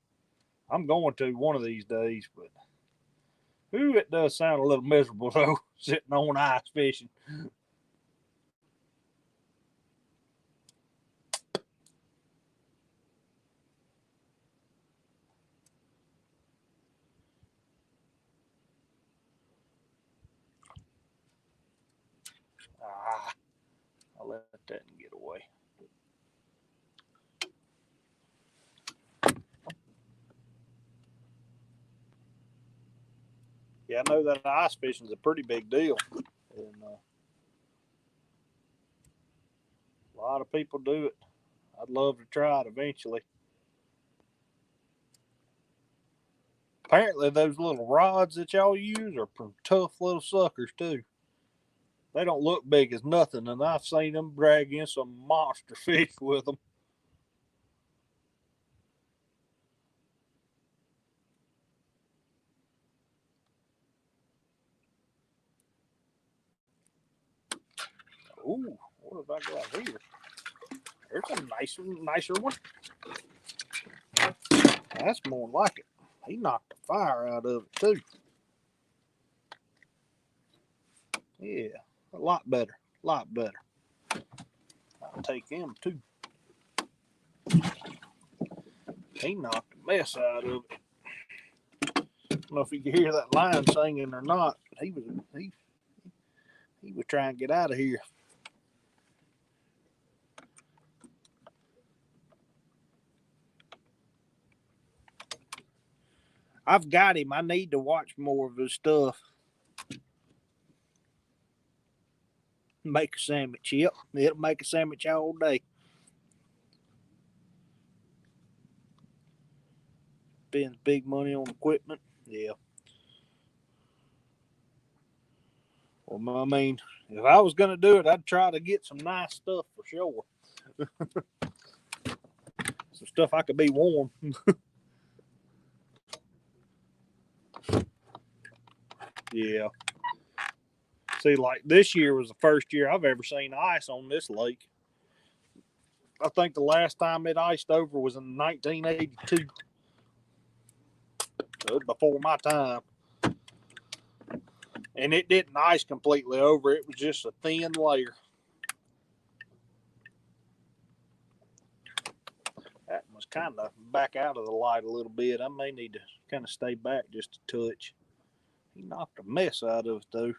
I'm going to one of these days, but ooh, it does sound a little miserable though, sitting on ice fishing. Ah, I'll let that get away. Yeah, I know that ice fishing is a pretty big deal, and a lot of people do it. I'd love to try it eventually. Apparently, those little rods that y'all use are tough little suckers too. They don't look big as nothing, and I've seen them drag in some monster fish with them. Ooh, what have I got here? There's a nicer one. That's more like it. He knocked the fire out of it too. Yeah, a lot better. A lot better. I'll take him too. He knocked the mess out of it. I don't know if you can hear that line singing or not, but he was trying to get out of here. I've got him. I need to watch more of his stuff. Make a sandwich. Yep, it'll make a sandwich all day. Spends big money on equipment. Yeah. Well, I mean, if I was going to do it, I'd try to get some nice stuff for sure. Some stuff I could be warm. Yeah. See, like this year was the first year I've ever seen ice on this lake. I think the last time it iced over was in 1982. Before my time. And it didn't ice completely over. It was just a thin layer. That was kind of back out of the light a little bit. I may need to kind of stay back just a touch. He knocked a mess out of it, though.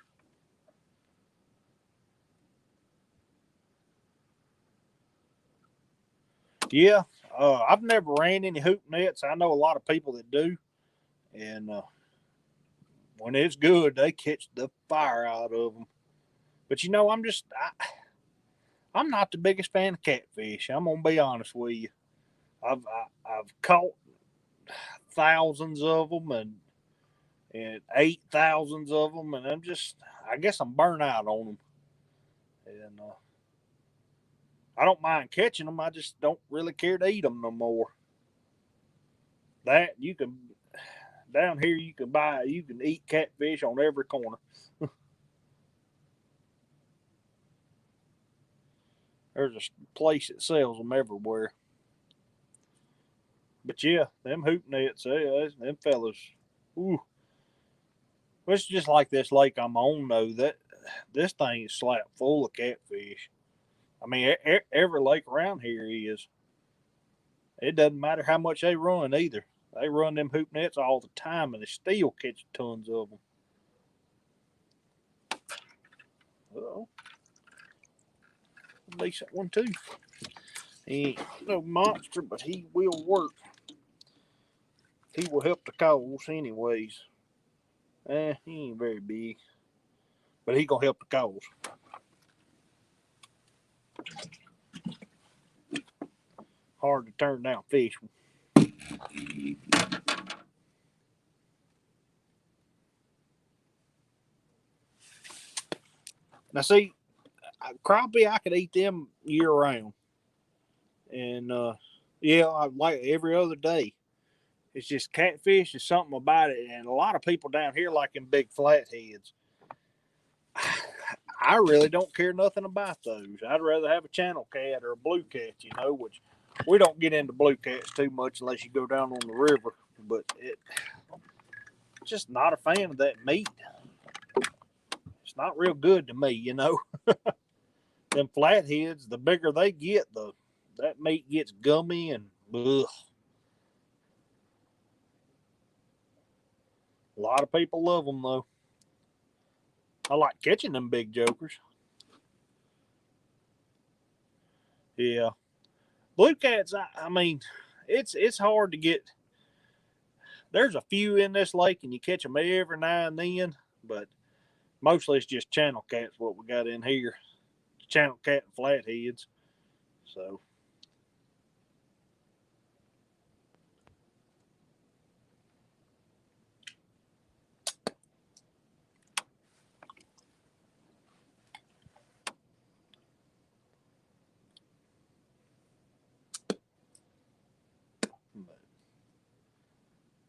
Yeah, I've never ran any hoop nets. I know a lot of people that do. And when it's good, they catch the fire out of them. But you know, I'm not the biggest fan of catfish. I'm gonna be honest with you. I've caught thousands of them and ate thousands of them, and I guess I'm burnt out on them. And I don't mind catching them. I just don't really care to eat them no more. That you can down here you can eat catfish on every corner. There's a place that sells them everywhere. But yeah, them hoop nets, them fellas. Ooh, it's just like this lake I'm on though. That this thing is slap full of catfish. I mean, every lake around here is. It doesn't matter how much they run either. They run them hoop nets all the time, and they still catch tons of them. Uh-oh. A decent one too. He ain't no monster, but he will work. He will help the cause anyways. He ain't very big, but he gonna help the cause. Hard to turn down fish. Now see, crappie I could eat them year round, and yeah, I like every other day. It's just catfish is something about it, and a lot of people down here like them big flatheads. I really don't care nothing about those. I'd rather have a channel cat or a blue cat, which we don't get into blue cats too much unless you go down on the river. But just not a fan of that meat. It's not real good to me. Them flatheads, the bigger they get, that meat gets gummy and ugh. A lot of people love them though. I like catching them big jokers. Yeah, blue cats. I mean, it's hard to get. There's a few in this lake, and you catch them every now and then, but mostly it's just channel cats. What we got in here, channel cat and flatheads. So.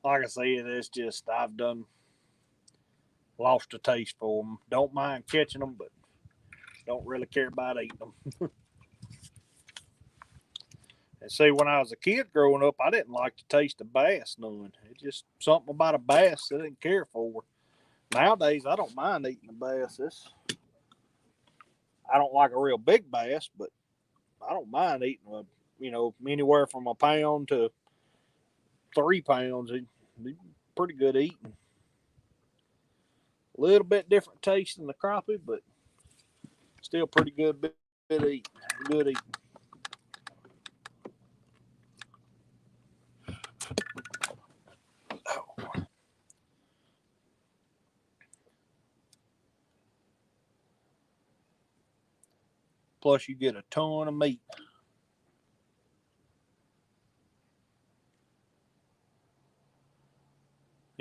Like I said, it's just I've done lost a taste for them. Don't mind catching them, but don't really care about eating them. And see, when I was a kid growing up, I didn't like the taste of bass none. It's just something about a bass that I didn't care for. Nowadays, I don't mind eating a bass. I don't like a real big bass, but I don't mind eating anywhere from a pound to 3 pounds. It'd be pretty good eating. A little bit different taste than the crappie, but still pretty good bit eating. Good eating. Plus, you get a ton of meat.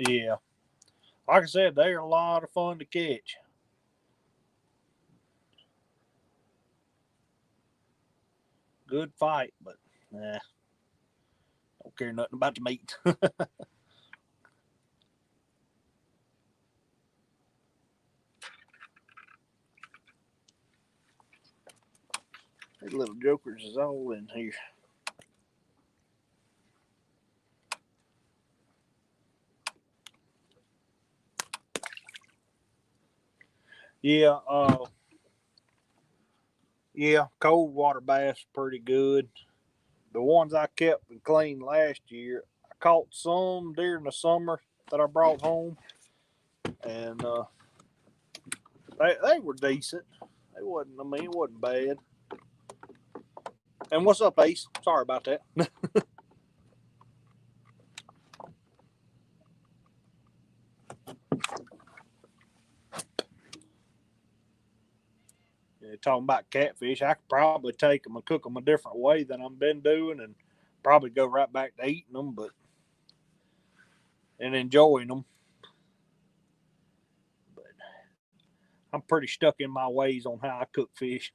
Yeah. Like I said, they're a lot of fun to catch. good fight, but nah, don't care nothing about the meat. These little jokers is all in here. Yeah, yeah, cold water bass pretty good. The ones I kept and cleaned last year, I caught some during the summer that I brought home, and they were decent. They wasn't. I mean, it wasn't bad. And what's up, Ace? Sorry about that. Yeah, talking about catfish, I could probably take them and cook them a different way than I've been doing, and probably go right back to eating them, but and enjoying them. But I'm pretty stuck in my ways on how I cook fish.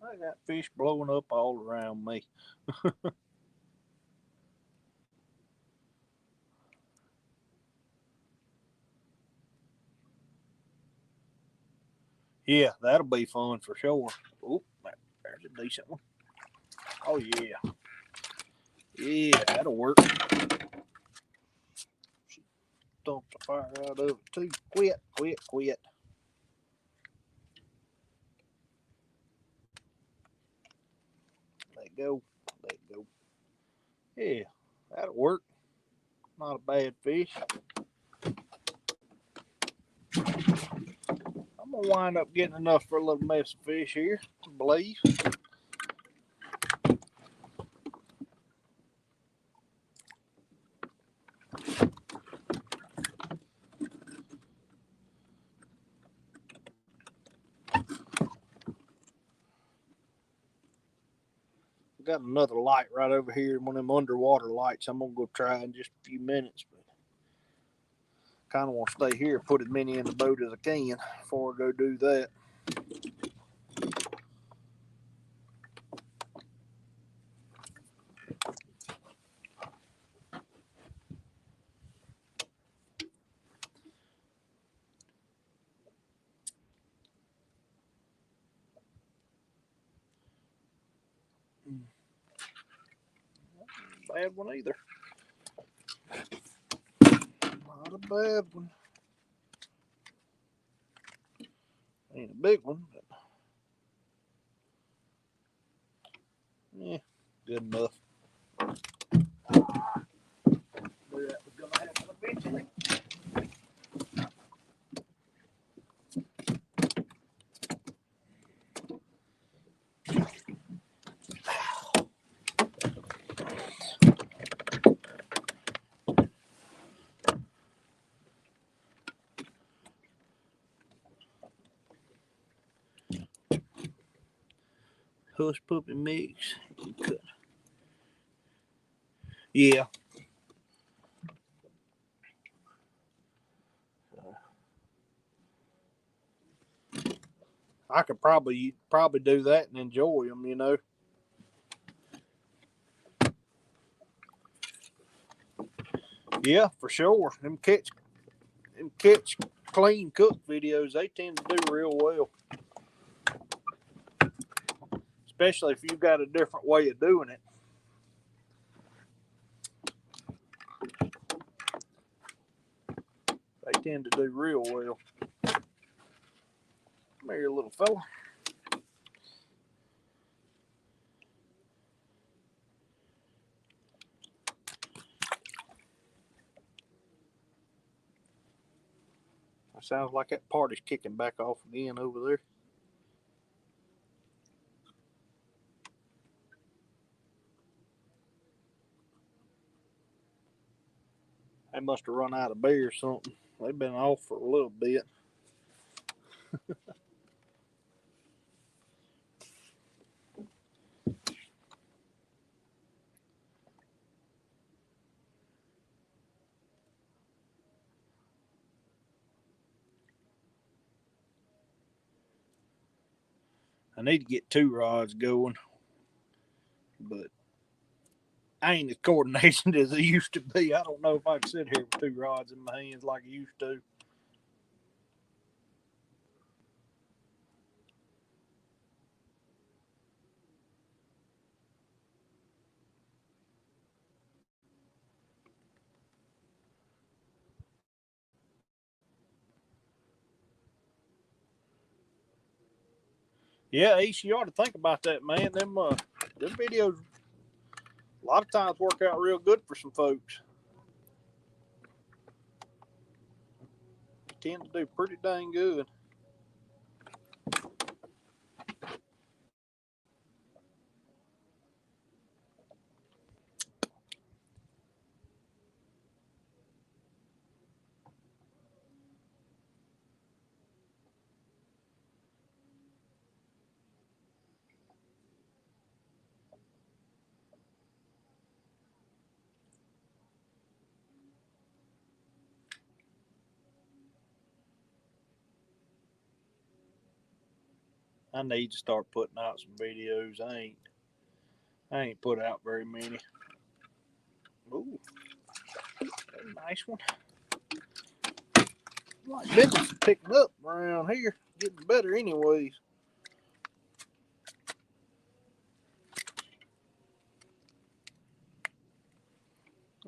I got fish blowing up all around me. Yeah, that'll be fun for sure. Oh, there's a decent one. Oh yeah, yeah, that'll work. She dumped the fire out of it too. Quit, quit, quit. Let go, let go. Yeah, that'll work. Not a bad fish. I'm gonna wind up getting enough for a little mess of fish here, I believe. Got another light right over here, one of them underwater lights. I'm gonna go try in just a few minutes, but kind of want to stay here and put as many in the boat as I can before I go do that. Bad one either. Not a bad one. Ain't a big one, but yeah, good enough. Knew that was gonna happen eventually. Hush puppy mix. Yeah. I could probably do that and enjoy them, you know. Yeah, for sure. Them catch clean cook videos, they tend to do real well. Especially if you've got a different way of doing it. They tend to do real well. Come here, little fella. Sounds like that party's kicking back off again over there. They must have run out of beer or something. They've been off for a little bit. I need to get 2 rods going, but I ain't as coordinated as I used to be. I don't know if I can sit here with 2 rods in my hands like I used to. Yeah, Ace, you ought to think about that, man. Them videos a lot of times work out real good for some folks. They tend to do pretty dang good. I need to start putting out some videos. I ain't put out very many. Ooh, nice one. Like business is picking up around here, getting better anyways.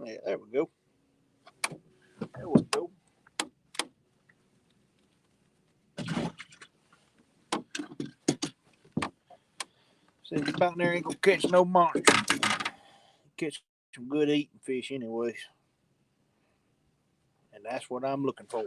Yeah, there we go. There we go. Said you out there ain't gonna catch no monster. Catch some good eating fish anyways. And that's what I'm looking for.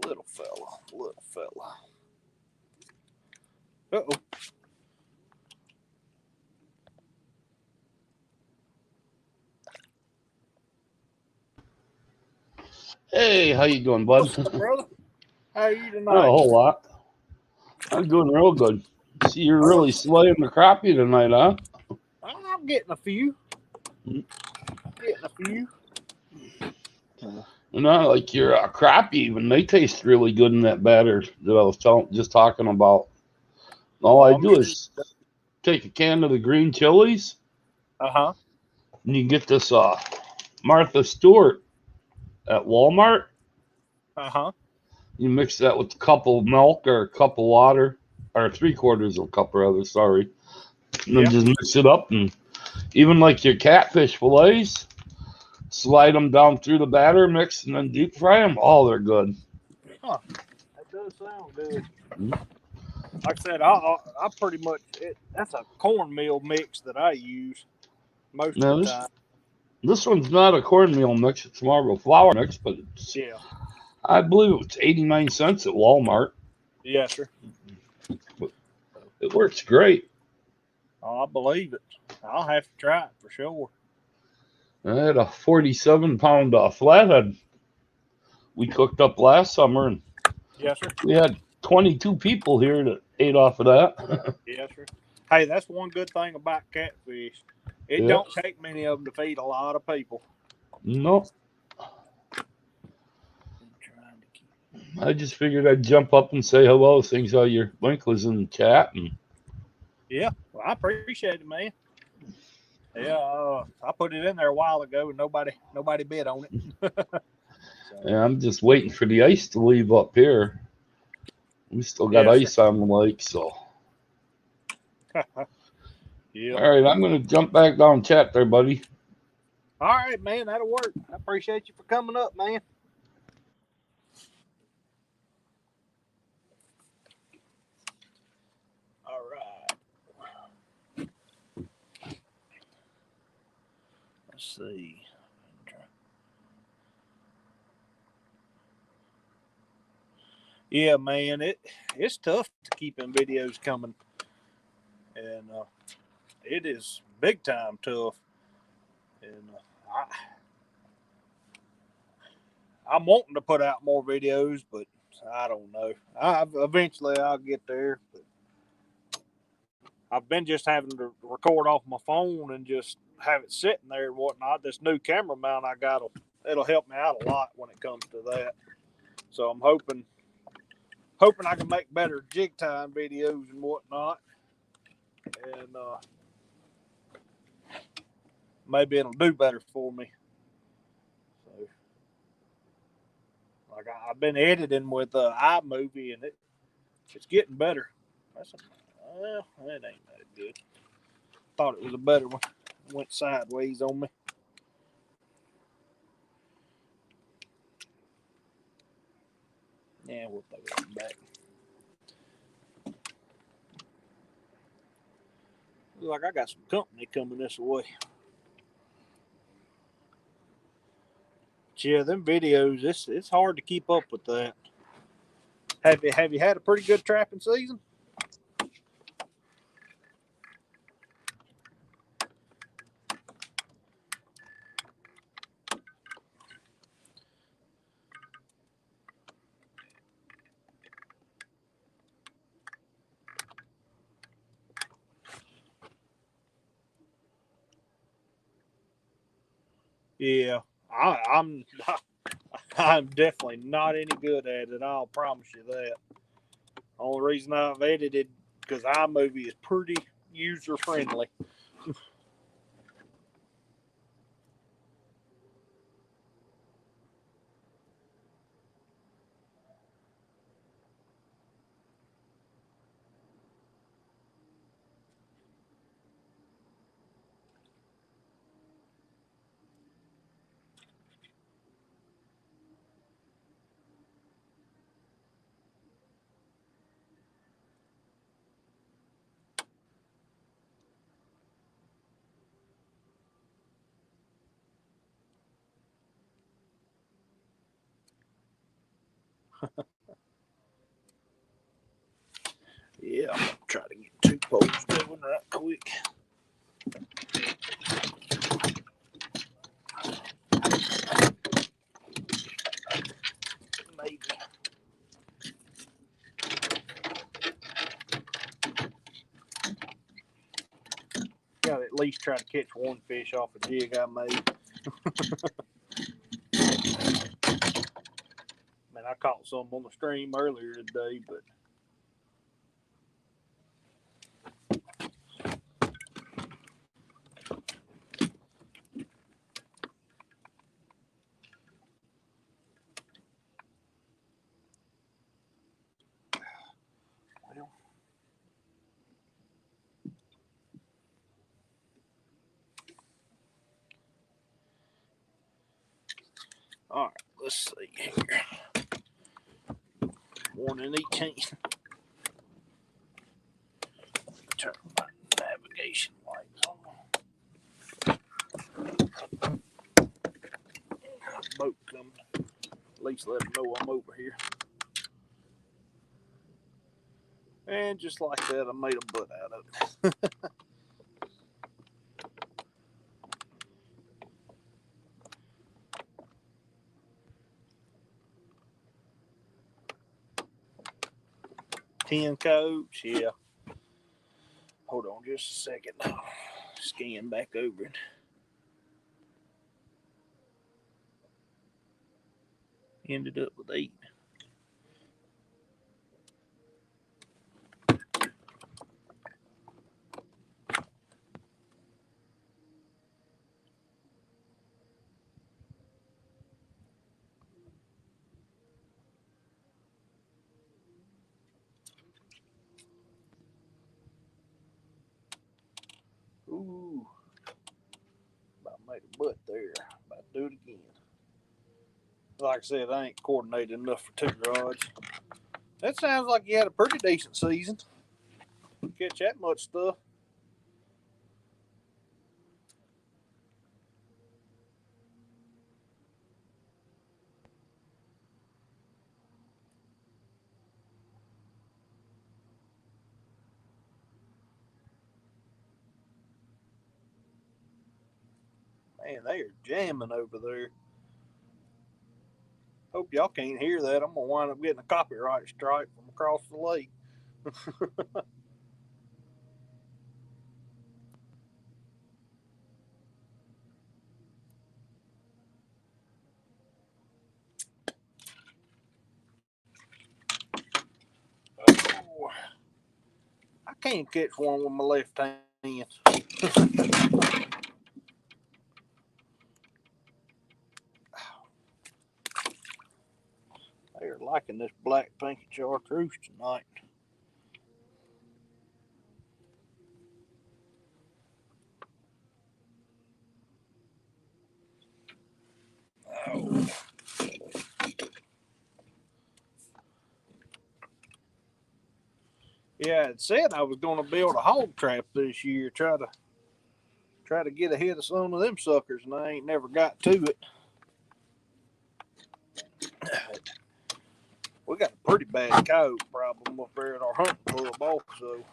Little fella, little fella. Uh-oh. Hey, how you doing, bud? What's up, brother? How are you Not a tonight? whole lot. I'm doing real good. See, you're really slaying the crappie tonight, huh? I'm getting a few. Getting a few. Not like your crappie, even they taste really good in that batter that I was just talking about. All Oh, I I'm do sure. is take a can of the green chilies, Uh-huh. and you get this Martha Stewart at Walmart. Uh-huh. You mix that with a cup of milk or a cup of water, or 3/4 of a cup, rather. Sorry, and then Yeah. just mix it up, and even like your catfish fillets. Slide them down through the batter mix and then deep fry them. Oh, they're good. Huh. That does sound good. Mm. Like I said, I pretty much that's a cornmeal mix that I use most of Now the this time. this one's not a cornmeal mix; it's more of a flour mix. But Yeah. I believe it's 89 cents at Walmart. Yeah, sure. It works great. Oh, I believe it. I'll have to try it for sure. I had a 47-pound flathead we cooked up last summer, and Yes, sir. we had 22 people here that ate off of that. Yes, sir. Hey, that's one good thing about catfish. It Yeah, don't take many of them to feed a lot of people. no, I'm trying to keep. I just figured I'd jump up and say hello. Things how your link was in the chat, and Yeah, well, I appreciate it, man. Yeah, I put it in there a while ago, and nobody bid on it. So, I'm just waiting for the ice to leave up here. We still got yes, sir. ice on the lake, so. Yep. All right, I'm going to jump back down and chat there, buddy. All right, man, that'll work. I appreciate you for coming up, man. All right. Let's see. Yeah, man, it's tough to keep them videos coming, and it is big time tough. And I'm wanting to put out more videos, but I don't know. Eventually I'll get there. But I've been just having to record off my phone and just have it sitting there and whatnot. This new camera mount I got, it'll help me out a lot when it comes to that. So I'm hoping I can make better jig time videos and whatnot, and maybe it'll do better for me. So, like I've been editing with iMovie, and it's getting better. Well, it ain't that good. Thought it was a better one. It went sideways on me. Yeah, we'll throw it back. Looks like I got some company coming this way. But yeah, them videos, it's hard to keep up with that. Have you had a pretty good trapping season? Yeah, I'm I'm definitely not any good at it. I'll promise you that. Only reason I've edited because iMovie is pretty user friendly. Yeah, I'm gonna try to get 2 poles going right quick. Maybe. Gotta at least try to catch one fish off a jig I made. Man, I caught some on the stream earlier today, but well. All right, let's see here. 1 in each hand. Turn my navigation lights on. Boat coming. At least let them know I'm over here. And just like that, I made a butt out of it. 10 coats, yeah. Hold on just a second. Scan back over it. Ended up with 8. Ooh. About made a butt there. About to do it again. Like I said, I ain't coordinated enough for 2 rods. That sounds like you had a pretty decent season. Catch that much stuff. Man, they are jamming over there. Hope y'all can't hear that. I'm gonna wind up getting a copyright strike from across the lake. Oh, I can't catch one with my left hand. They're liking this black pinky chartreuse tonight. Oh. Yeah, it said I was going to build a hog trap this year, try to get ahead of some of them suckers, and I ain't never got to it. We got a pretty bad coyote problem up there at our hunting club, also.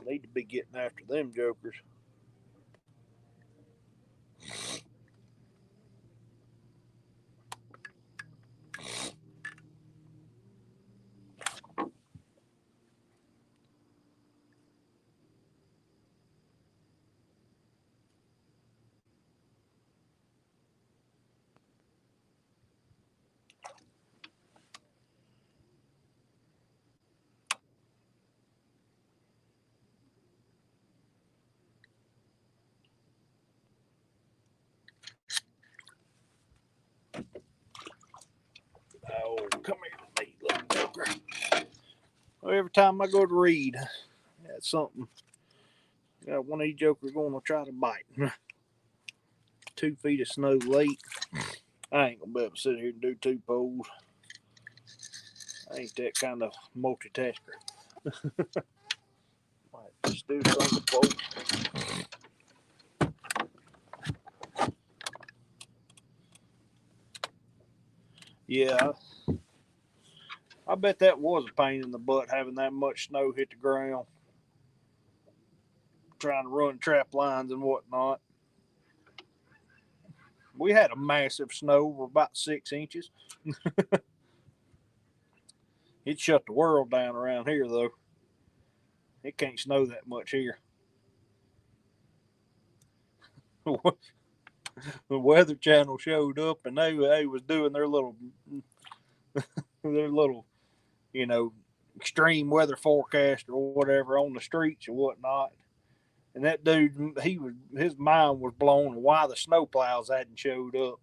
Need to be getting after them jokers. Oh, come here, me little joker. Well, every time I go to read, that's something. Got one of these jokers going to try to bite. 2 feet of snow late. I ain't gonna be able to sit here and do 2 poles. I ain't that kind of multitasker. Might just do some pole. Yeah, I bet that was a pain in the butt having that much snow hit the ground. Trying to run trap lines and whatnot. We had a massive snow of about 6 inches. It shut the world down around here, though. It can't snow that much here. The Weather Channel showed up and they was doing their little, you know, extreme weather forecast or whatever on the streets and whatnot. And that dude, his mind was blown why the snowplows hadn't showed up.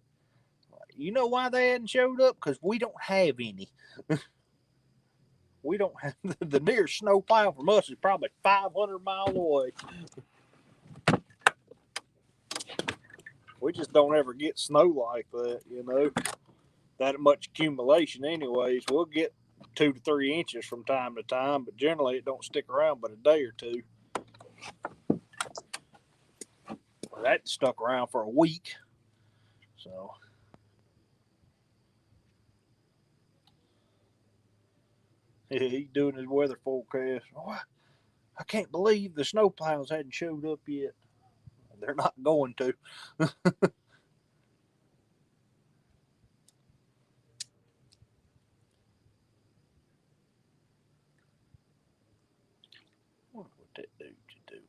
You know why they hadn't showed up? Because we don't have any. We don't have the nearest snowplow from us is probably 500 miles away. We just don't ever get snow like that, you know. That much accumulation, anyways. We'll get 2 to 3 inches from time to time, but generally it don't stick around but a day or two. That stuck around for a week. So he's doing his weather forecast. Oh, I can't believe the snowplows hadn't showed up yet. They're not going to. What that dude's doing?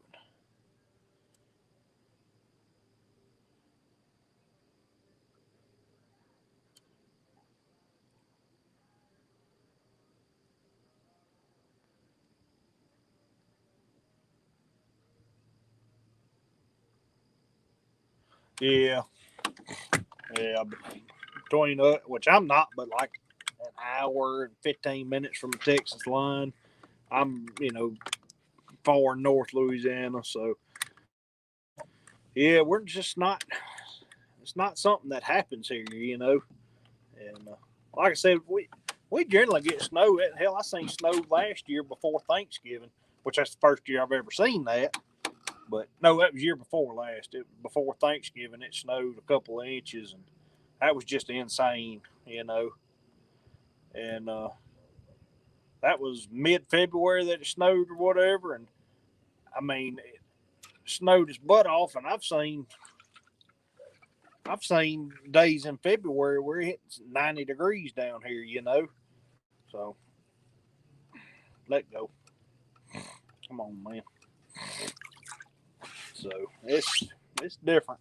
Yeah, yeah. Between which I'm not, but like an hour and 15 minutes from the Texas line. I'm, far north Louisiana, so yeah, we're just not. It's not something that happens here, And like I said, we generally get snow. Hell, I seen snow last year before Thanksgiving, which that's the first year I've ever seen that. But no, that was year before last. Before Thanksgiving, it snowed a couple of inches, and that was just insane. And that was mid-February that it snowed or whatever, and I mean, it snowed his butt off, and I've seen days in February where it's 90 degrees down here, you know. So let go. Come on, man. So it's different.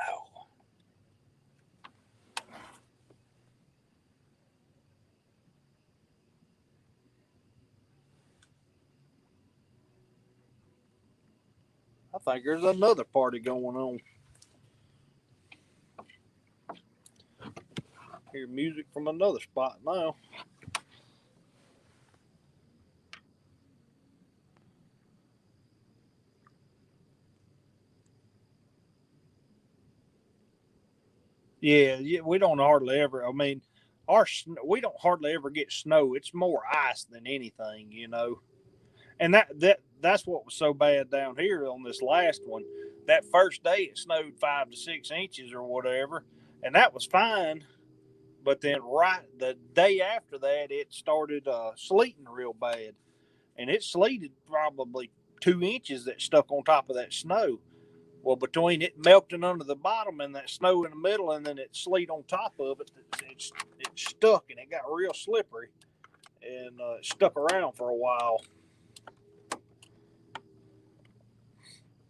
Oh. I think there's another party going on. Hear music from another spot now. Yeah, we don't hardly ever. I mean, we don't hardly ever get snow. It's more ice than anything, you know. And that's what was so bad down here on this last one. That first day it snowed 5 to 6 inches or whatever, and that was fine. But then right the day after that, it started sleeting real bad, and it sleeted probably 2 inches that stuck on top of that snow. Well, between it melting under the bottom and that snow in the middle, and then it sleet on top of it, it stuck and it got real slippery, and it stuck around for a while.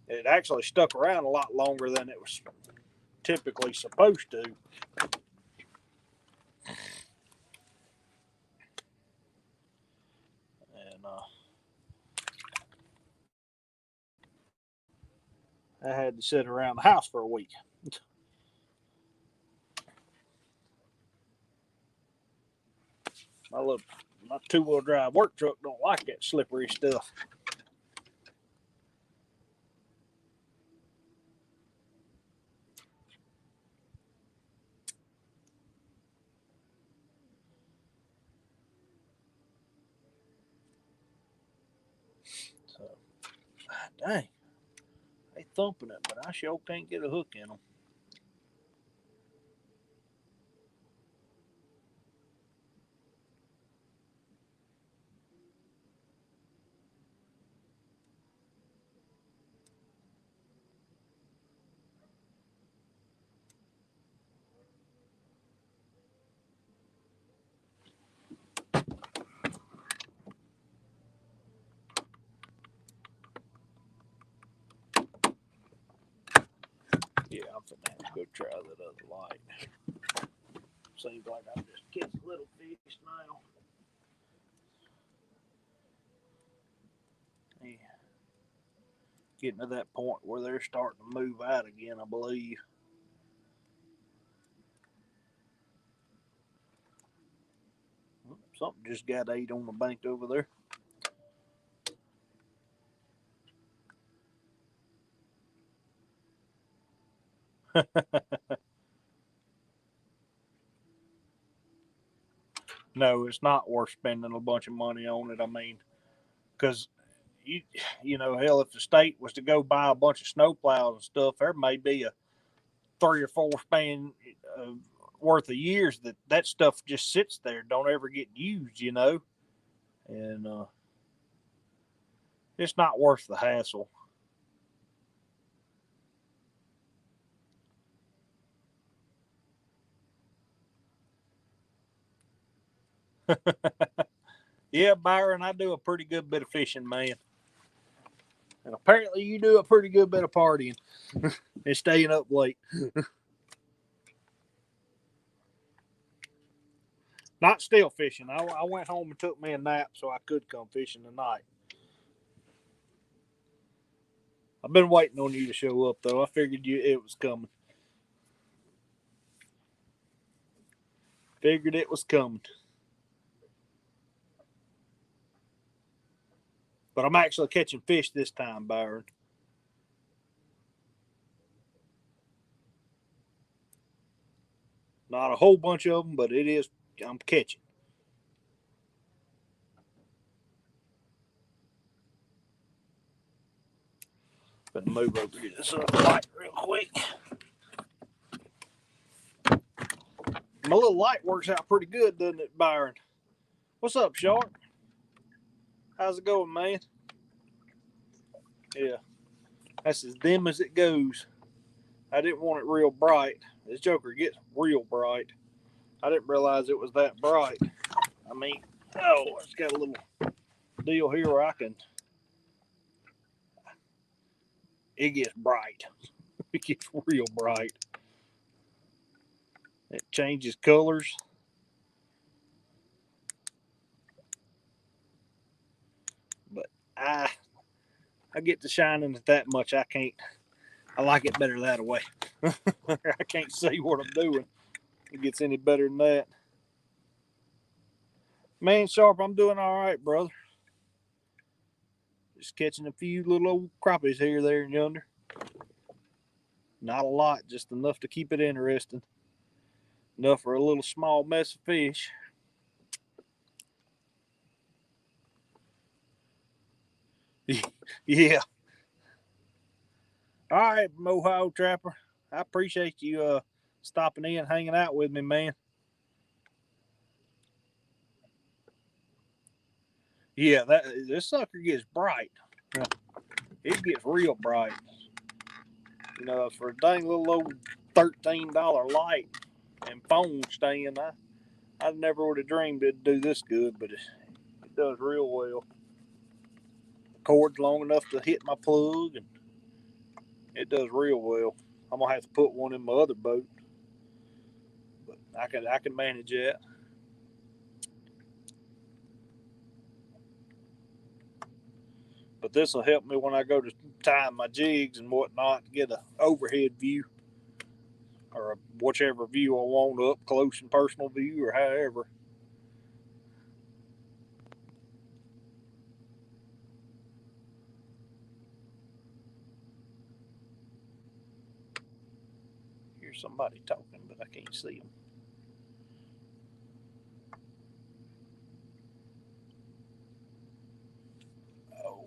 It actually stuck around a lot longer than it was typically supposed to. And I had to sit around the house for a week. My 2-wheel drive work truck don't like that slippery stuff. So, dang, they thumping it, but I sure can't get a hook in them. Yeah, I'm finna have to go try that other light. Seems like I'm just getting little fish now. Yeah. Getting to that point where they're starting to move out again, I believe. Something just got ate on the bank over there. No, it's not worth spending a bunch of money on it. I mean, because you know, hell, if the state was to go buy a bunch of snow plows and stuff, there may be a 3 or 4 span worth of years that stuff just sits there, don't ever get used, you know, and it's not worth the hassle. Yeah, Byron, I do a pretty good bit of fishing, man. And apparently you do a pretty good bit of partying and staying up late. Not still fishing. I went home and took me a nap so I could come fishing tonight. I've been waiting on you to show up, though. I figured it was coming. Figured it was coming. But I'm actually catching fish this time, Byron. Not a whole bunch of them, but it is. I'm catching. Gonna move over here this other light real quick. My little light works out pretty good, doesn't it, Byron? What's up, Shark? How's it going, man? Yeah, that's as dim as it goes. I didn't want it real bright. This joker gets real bright. I didn't realize it was that bright. I mean, oh, it's got a little deal here where I can. It gets bright. It gets real bright. It changes colors. But I get to shining it that much. I can't. I like it better that way. I can't see what I'm doing. It gets any better than that. Man, Sharp, I'm doing all right, brother. Just catching a few little old crappies here, there, and yonder. Not a lot, just enough to keep it interesting. Enough for a little small mess of fish. Yeah. All right, Mohio Trapper. I appreciate you stopping in, hanging out with me, man. Yeah, this sucker gets bright. It gets real bright. You know, for a dang little old $13 light and phone stand, I never would have dreamed it'd do this good, but it does real well. The cord's long enough to hit my plug, and it does real well. I'm gonna have to put one in my other boat, but I can manage that. But this will help me when I go to tie my jigs and whatnot to get an overhead view, or whichever view I want, up close and personal view, or however. Here's somebody talking, but I can't see them. Oh.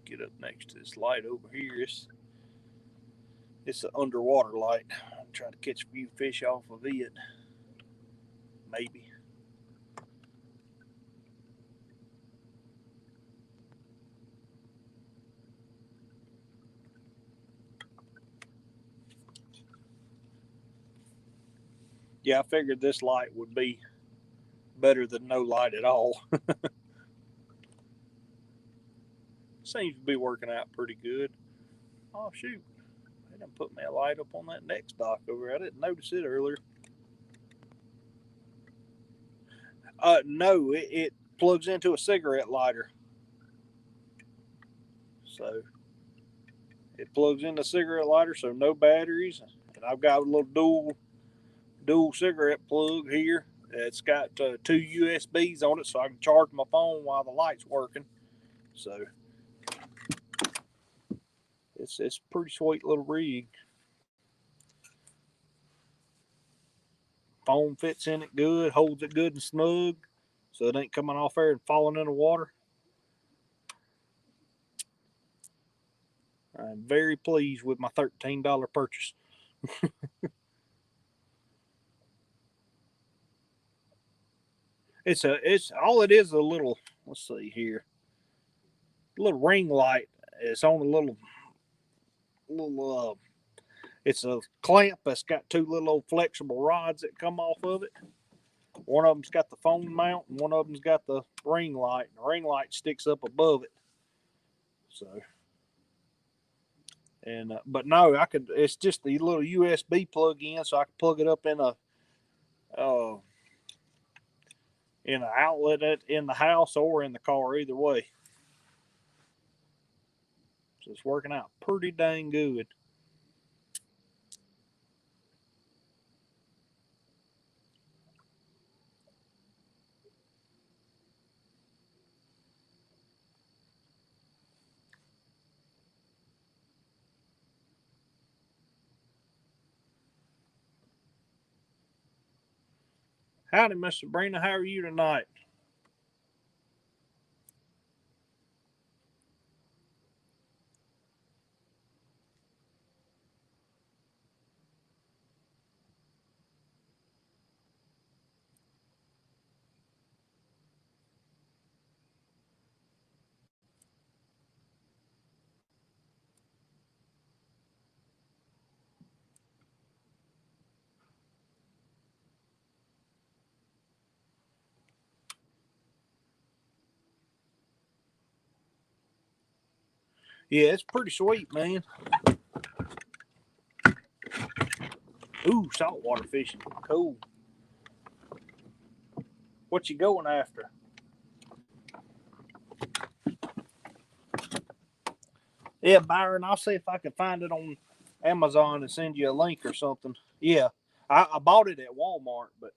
Get up next to this light over here. It's an underwater light. I'm trying to catch a few fish off of it. Maybe. Yeah, I figured this light would be better than no light at all. Seems to be working out pretty good. Oh, shoot. They done put me a light up on that next dock over there. I didn't notice it earlier. No, it plugs into a cigarette lighter. So it plugs into a cigarette lighter, so no batteries. And I've got a little dual cigarette plug here. It's got 2 USBs on it, so I can charge my phone while the light's working. So it's a pretty sweet little rig. Phone fits in it good, holds it good and snug, so it ain't coming off there and falling in the water. I'm very pleased with my $13 purchase. It's all it is a little, let's see here, a little ring light. It's on a little it's a clamp that's got two little old flexible rods that come off of it. One of them's got the phone mount, and one of them's got the ring light. And the ring light sticks up above it. So, and but no, I could. It's just the little USB plug in, so I can plug it up uh, in an outlet in the house or in the car, either way. So it's working out pretty dang good. Howdy, Miss Sabrina. How are you tonight? Yeah, it's pretty sweet, man. Ooh, saltwater fishing. Cool. What you going after? Yeah, Byron, I'll see if I can find it on Amazon and send you a link or something. Yeah, I bought it at Walmart, but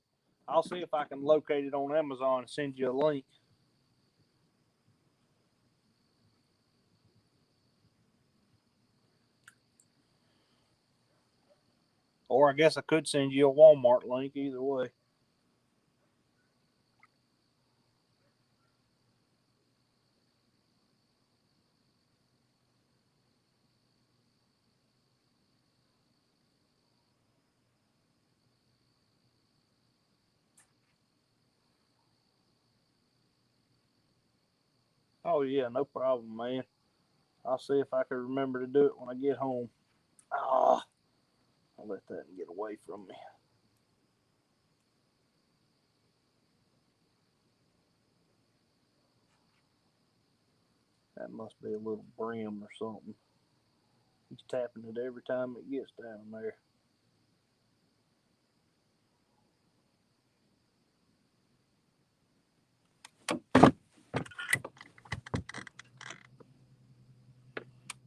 I'll see if I can locate it on Amazon and send you a link. Or I guess I could send you a Walmart link either way. Oh, yeah, no problem, man. I'll see if I can remember to do it when I get home. Ah, I'll let that get away from me. That must be a little brim or something. He's tapping it every time it gets down there.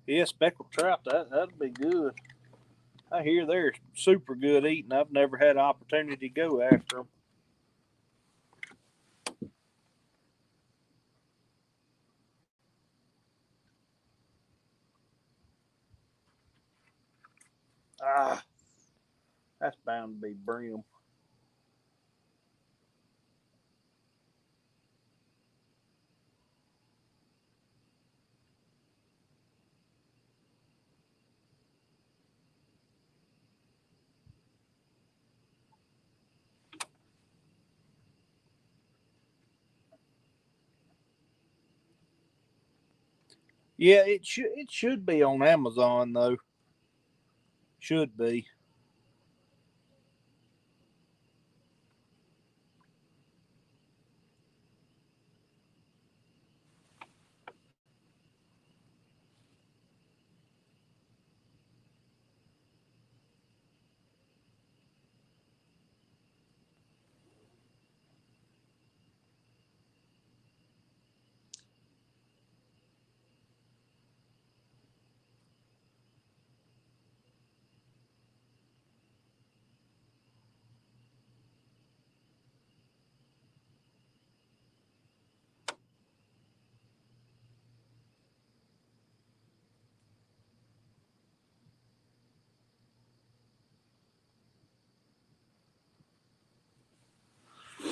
Yeah, speckled trout, that'd be good. I hear they're super good eating. I've never had an opportunity to go after them. Ah, that's bound to be brim. Yeah, it should be on Amazon though. Should be.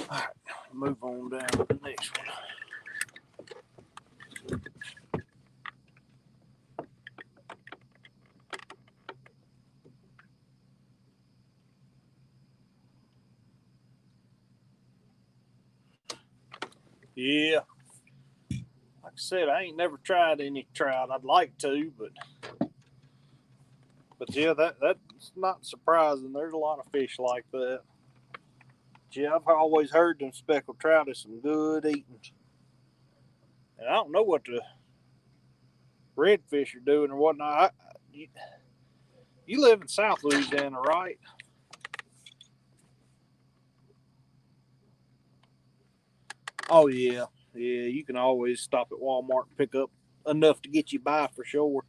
All right, move on down to the next one. Yeah, like I said, I ain't never tried any trout. I'd like to, but yeah, that's not surprising. There's a lot of fish like that. Yeah, I've always heard them speckled trout is some good eating. And I don't know what the redfish are doing or whatnot. You live in South Louisiana, right? Oh yeah, yeah. You can always stop at Walmart and pick up enough to get you by for sure.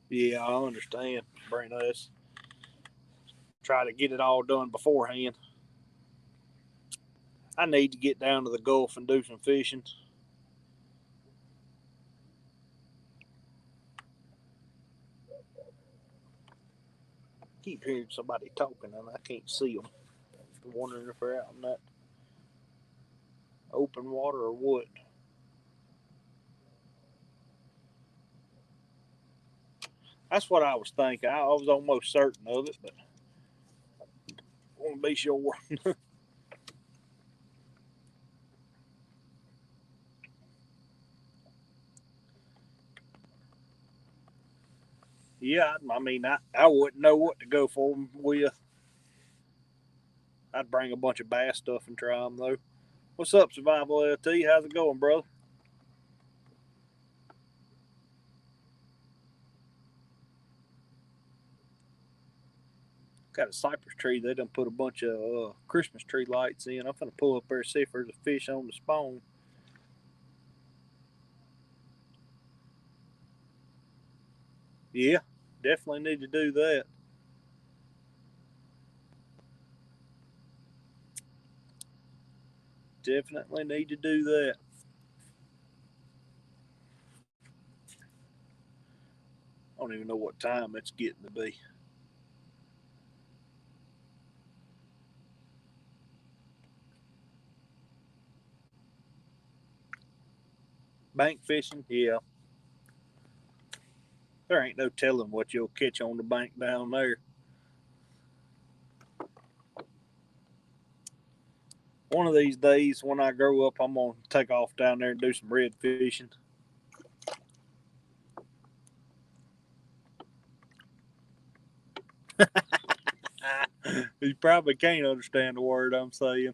Yeah, I understand. Bring us try to get it all done beforehand. I need to get down to the Gulf and do some fishing. Keep hearing somebody talking and I can't see them. I'm wondering if they're out in that open water or what. That's what I was thinking. I was almost certain of it, but I want to be sure. Yeah, I mean, I wouldn't know what to go for with. I'd bring a bunch of bass stuff and try them though. What's up, Survival LT? How's it going, bro? Got a cypress tree. They done put a bunch of Christmas tree lights in. I'm gonna pull up there and see if there's a fish on the spawn. Yeah, definitely need to do that. Definitely need to do that. I don't even know what time it's getting to be. Bank fishing, yeah. There ain't no telling what you'll catch on the bank down there. One of these days, when I grow up, I'm gonna take off down there and do some red fishing. You probably can't understand the word I'm saying.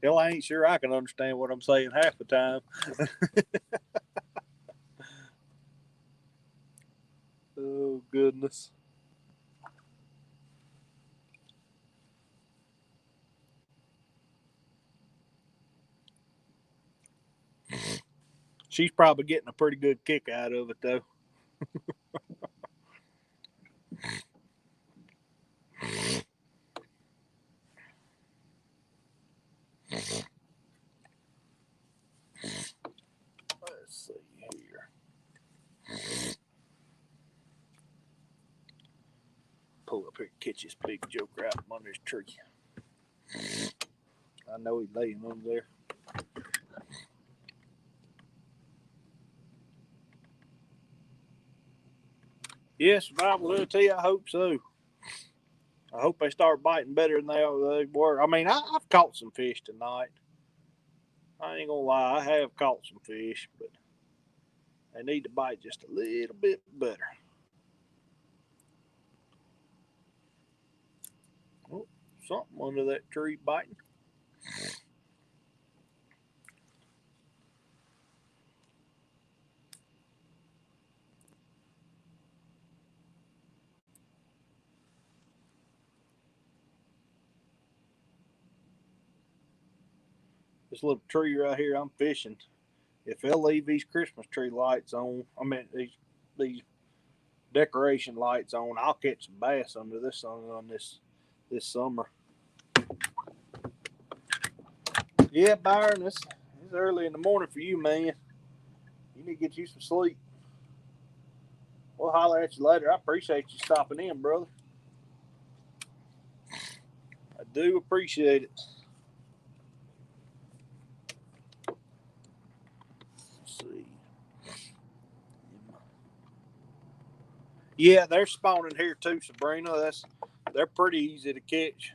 Hell, I ain't sure I can understand what I'm saying half the time. Oh, goodness. She's probably getting a pretty good kick out of it, though. Let's see here. Pull up here and catch this big joker out from under this tree. I know he's laying under there. Yeah, survival LT, I hope so. I hope they start biting better than they were. I mean, I've caught some fish tonight. I ain't gonna lie, I have caught some fish, but they need to bite just a little bit better. Oh, something under that tree biting. This little tree right here I'm fishing. If they'll leave these Christmas tree lights on, I mean these decoration lights on, I'll catch some bass under this sun on this summer. Yeah, Byron, it's early in the morning for you, man. You need to get you some sleep. We'll holler at you later. I appreciate you stopping in, brother. I do appreciate it. Let's see. Yeah, they're spawning here too, Sabrina. They're pretty easy to catch.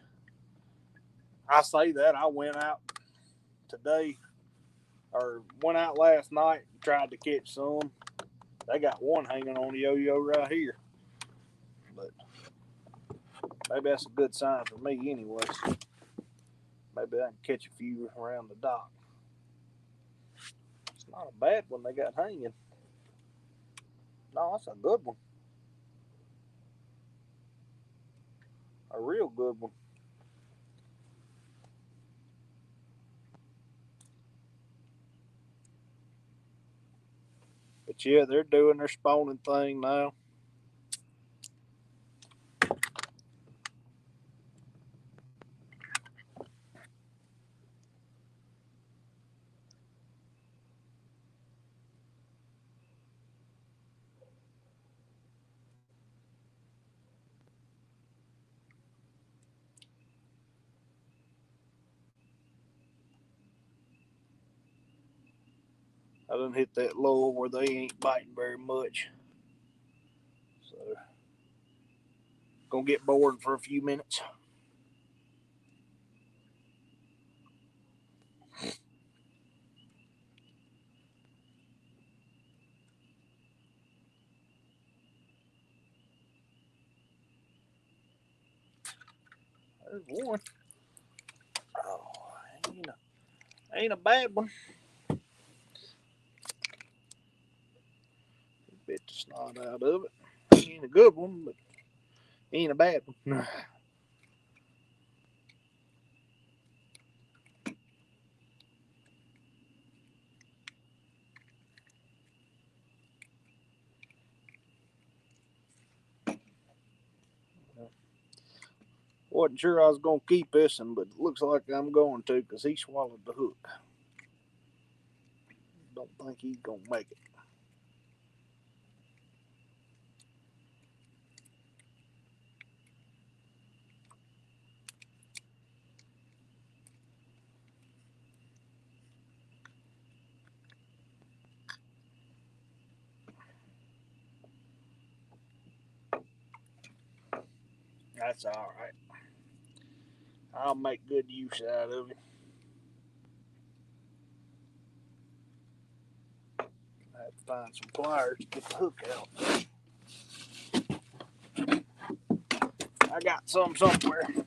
I say that. I went out today or went out last night and tried to catch some. They got one hanging on the yo-yo right here. But maybe that's a good sign for me anyways. Maybe I can catch a few around the dock. It's not a bad one they got hanging. No, that's a good one. A real good one. But yeah, they're doing their spawning thing now. I done hit that lull where they ain't biting very much. So, gonna get bored for a few minutes. There's one. Ain't a bad one. Bit the snot out of it. Ain't a good one, but ain't a bad one. Wasn't sure I was going to keep this one, but looks like I'm going to because he swallowed the hook. Don't think he's going to make it. That's all right. I'll make good use out of it. I have to find some pliers to get the hook out. I got some somewhere. There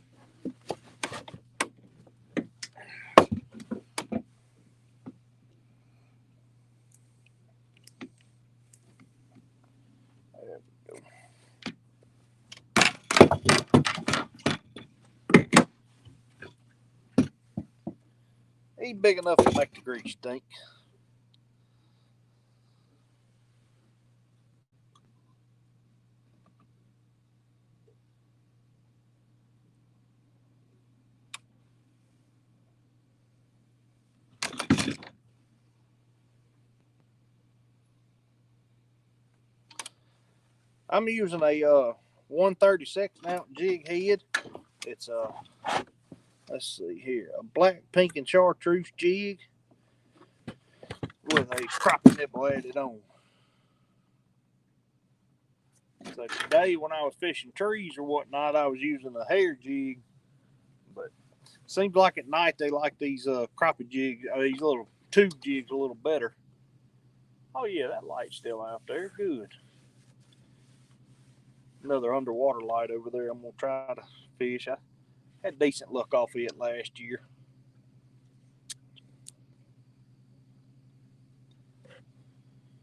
we go. He's big enough to make the grease stink. I'm using a 1/32 ounce jig head. It's let's see here, a black, pink, and chartreuse jig with a crappie nibble added on. So today when I was fishing trees or whatnot, I was using a hair jig, but seems like at night they like these crappie jigs, these little tube jigs a little better. Oh yeah, that light's still out there. Good. Another underwater light over there. I'm gonna try to fish. I had decent luck off it last year.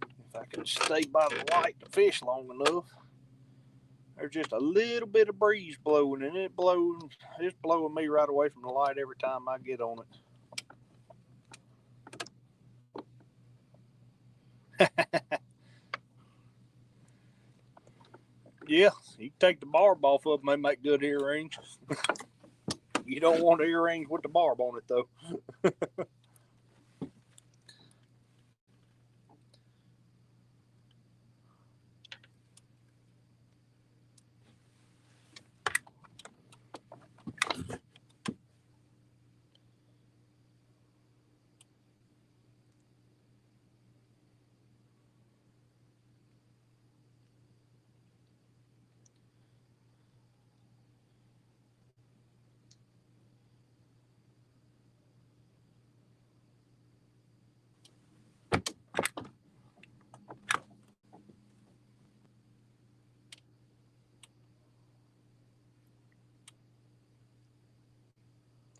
If I could stay by the light to fish long enough. There's just a little bit of breeze blowing, and it's blowing me right away from the light every time I get on it. Yeah, you can take the barb off of them, they make good earrings. You don't want earrings with the barb on it, though.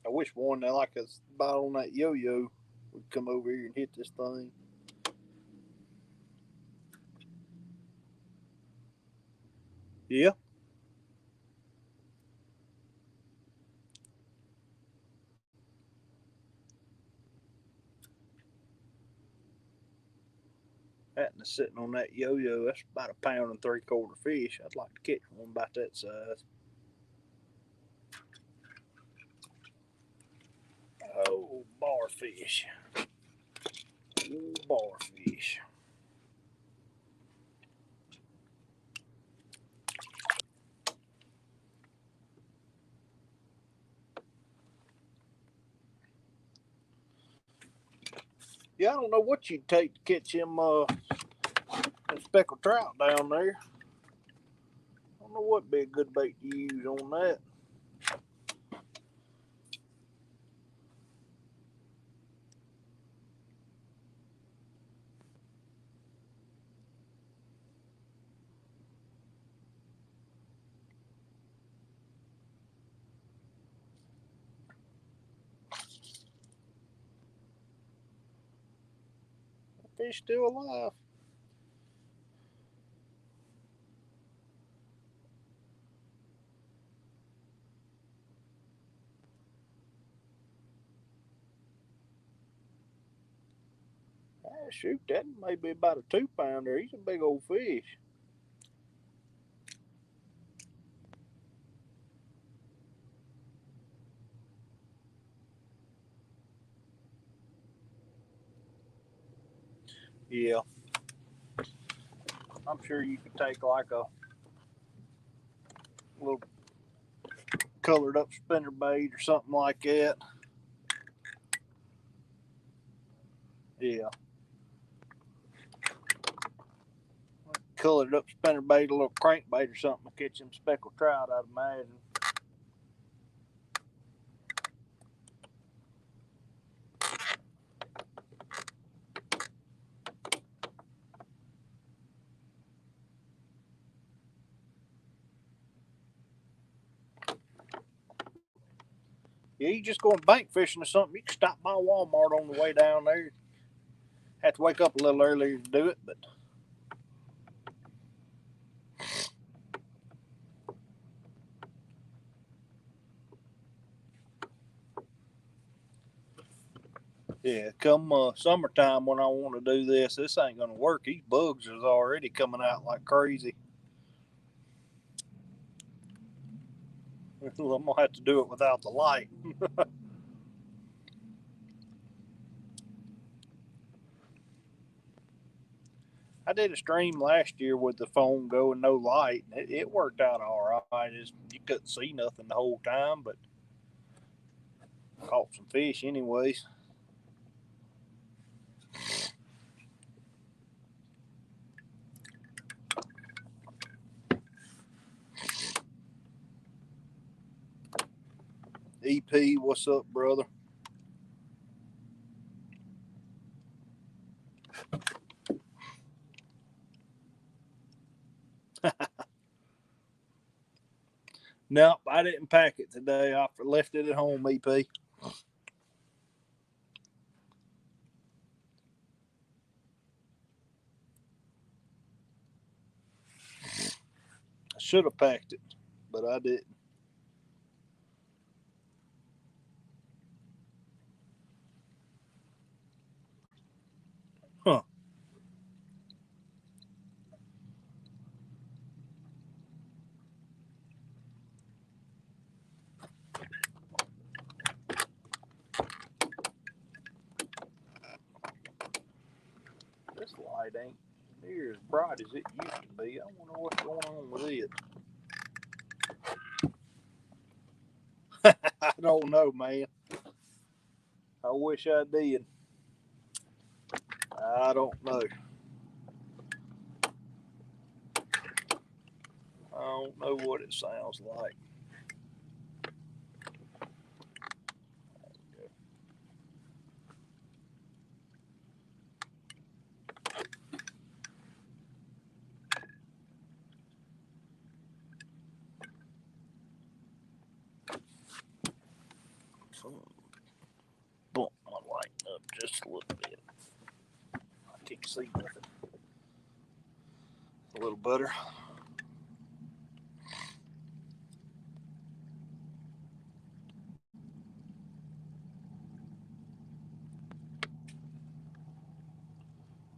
I wish one that like us bought on that yo-yo would come over here and hit this thing. Yeah. That and sitting on that yo-yo, that's about 1.75 pounds fish. I'd like to catch one about that size. Oh, barfish. Oh, barfish. Yeah, I don't know what you'd take to catch them speckled trout down there. I don't know what'd be a good bait to use on that. fish still alive. Ah, shoot, that may be about a 2-pounder. He's a big old fish. Yeah. I'm sure you could take like a little colored up spinner bait or something like that. Yeah. Colored up spinner bait, a little crankbait or something to catch them speckled trout, I'd imagine. Yeah, you just going bank fishing or something. You can stop by Walmart on the way down there. Have to wake up a little earlier to do it, but yeah, come summertime when I want to do this ain't gonna work. These bugs is already coming out like crazy. I'm gonna have to do it without the light. I did a stream last year with the phone going no light. It worked out all right. You couldn't see nothing the whole time, but caught some fish anyways. EP, what's up, brother? Nope, I didn't pack it today. I left it at home, EP. I should have packed it, but I didn't. Huh. This light ain't near as bright as it used to be. I wonder what's going on with it. I don't know, man. I wish I did. I don't know. I don't know what it sounds like. Bump my light up just a little bit. I can't see nothing. A little better.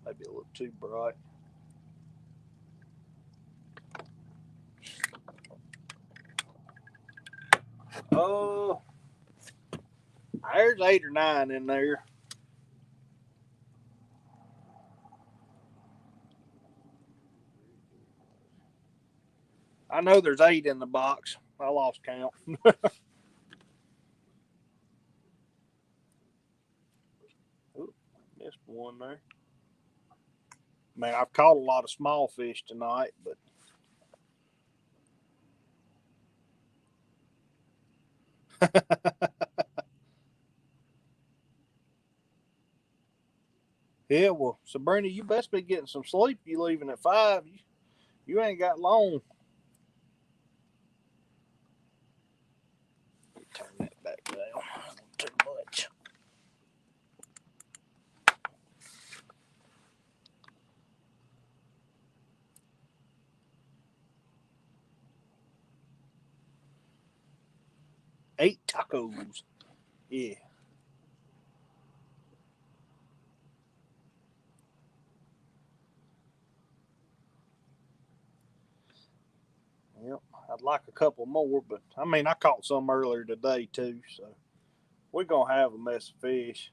Maybe a little too bright. Oh, there's 8 or 9 in there. I know there's 8 in the box. I lost count. Ooh, missed one there. Man, I've caught a lot of small fish tonight, but yeah, well, Sabrina, you best be getting some sleep. You leaving at 5. You ain't got long. Turn that back down. Too much. 8 tacos. Yeah. Yep. I'd like a couple more, but I mean, I caught some earlier today too, so we're gonna have a mess of fish.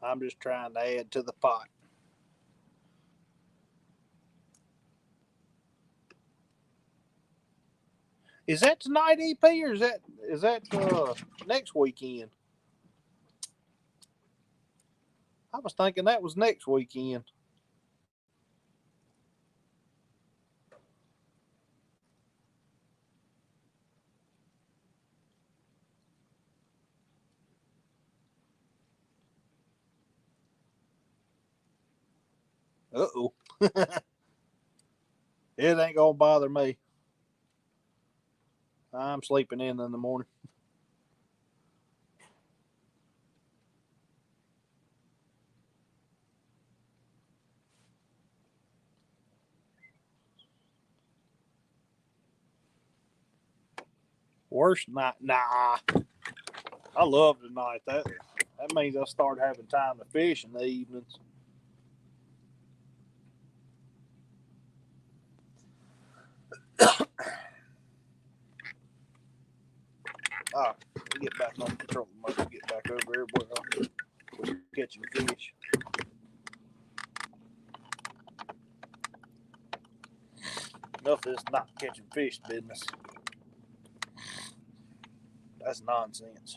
I'm just trying to add to the pot. Is that tonight, EP, or is that next weekend? I was thinking that was next weekend. Uh oh. It ain't gonna bother me. I'm sleeping in the morning. Worst night? Nah. I love tonight. That means I'll start having time to fish in the evenings. All right, we get back on the trolling motor. Get back over here where we're catching fish. Enough of this not catching fish business. That's nonsense.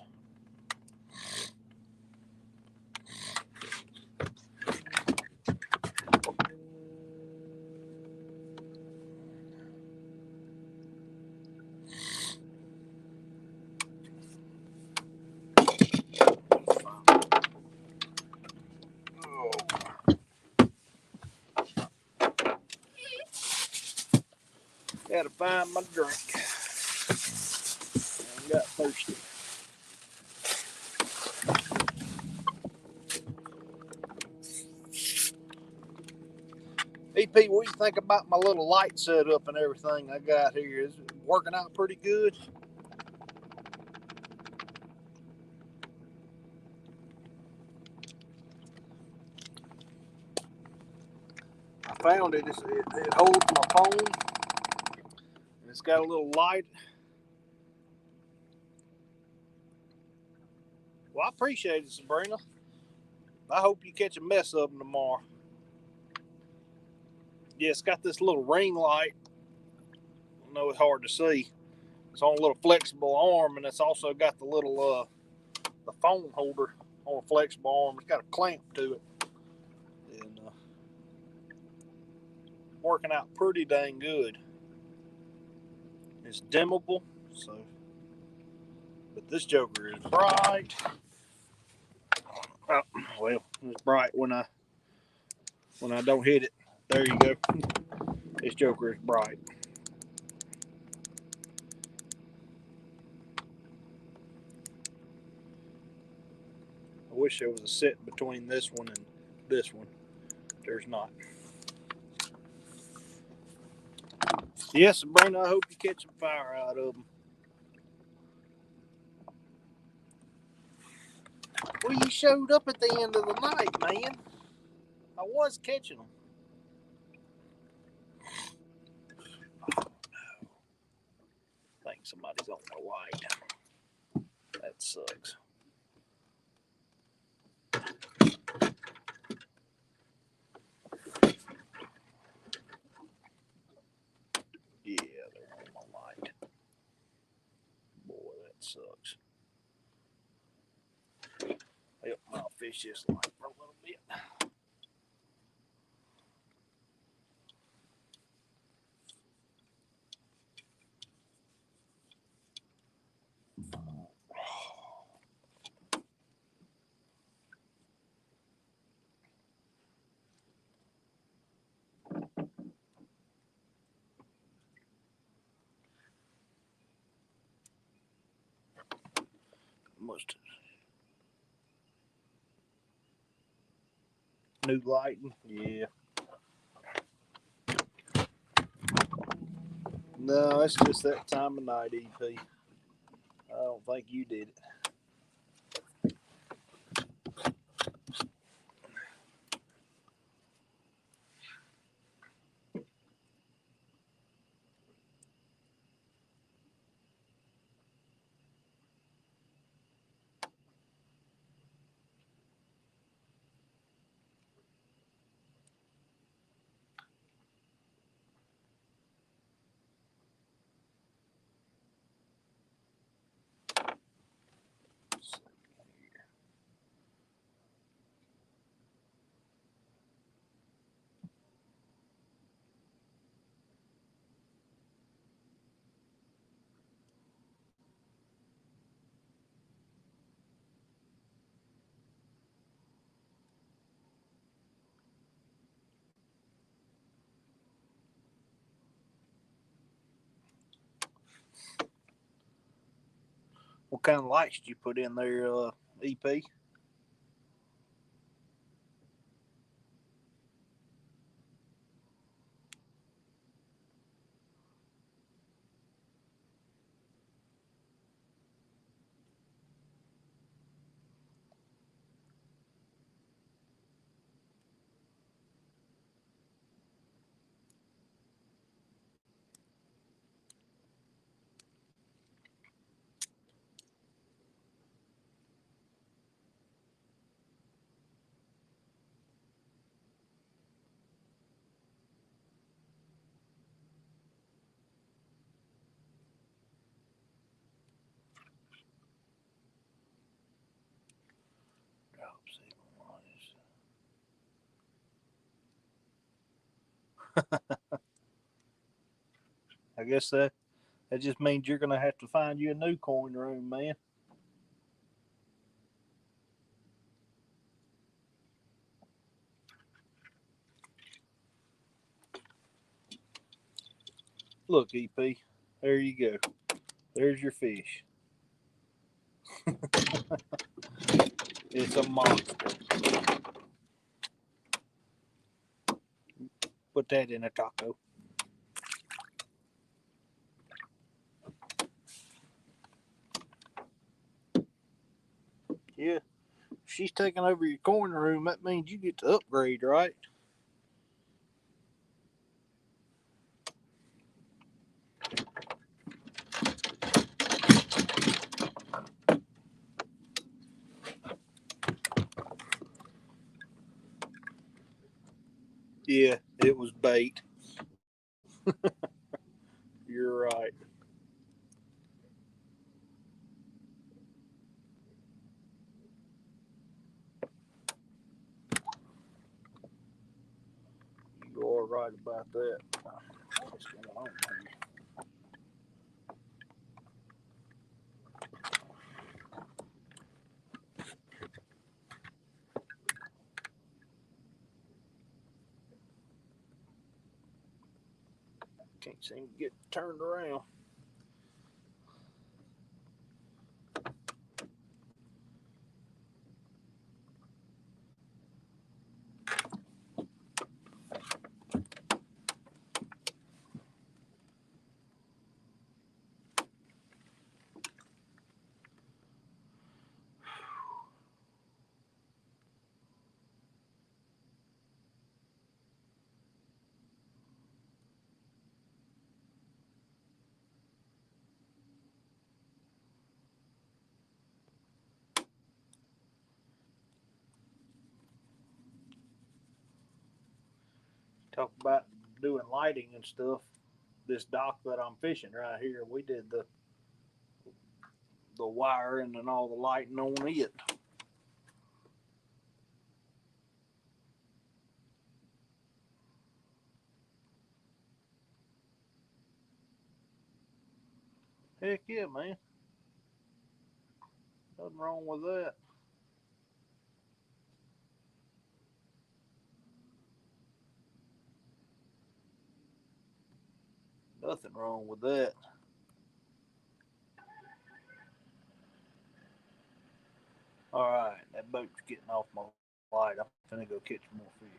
Gotta find my drink. I got thirsty. EP, what do you think about my little light setup and everything I got here? Is it working out pretty good? I found it. It holds my phone. And it's got a little light. Well, I appreciate it, Sabrina. I hope you catch a mess of them tomorrow. Yeah, it's got this little ring light. I know it's hard to see. It's on a little flexible arm, and it's also got the phone holder on a flexible arm. It's got a clamp to it, and working out pretty dang good. It's dimmable, so but this joker is bright. Oh, well, it's bright when I don't hit it. There you go. This joker is bright. I wish there was a set between this one and this one. There's not. Yes, Sabrina, I hope you catch some fire out of them. Well, you showed up at the end of the night, man. I was catching them. Oh, no. I think somebody's on my light. That sucks. Yeah, they're on my light. Boy, that sucks. Yep, I'll fish this light for a little bit. Must New lighting, yeah. No, it's just that time of night, EP. I don't think you did it. What kind of lights did you put in there, EP? I guess that just means you're gonna have to find you a new coin room, man. Look, EP, there you go. There's your fish. It's a monster. Put that in a taco. Yeah, if she's taking over your coin room, that means you get to upgrade, right? Yeah, it was bait. You're right. You are right about that. What's going on here? Can't seem to get turned around. Talk about doing lighting and stuff. This dock that I'm fishing right here, we did the wiring and all the lighting on it. Heck yeah, man. Nothing wrong with that. Nothing wrong with that. All right, that boat's getting off my light. I'm gonna go catch more fish.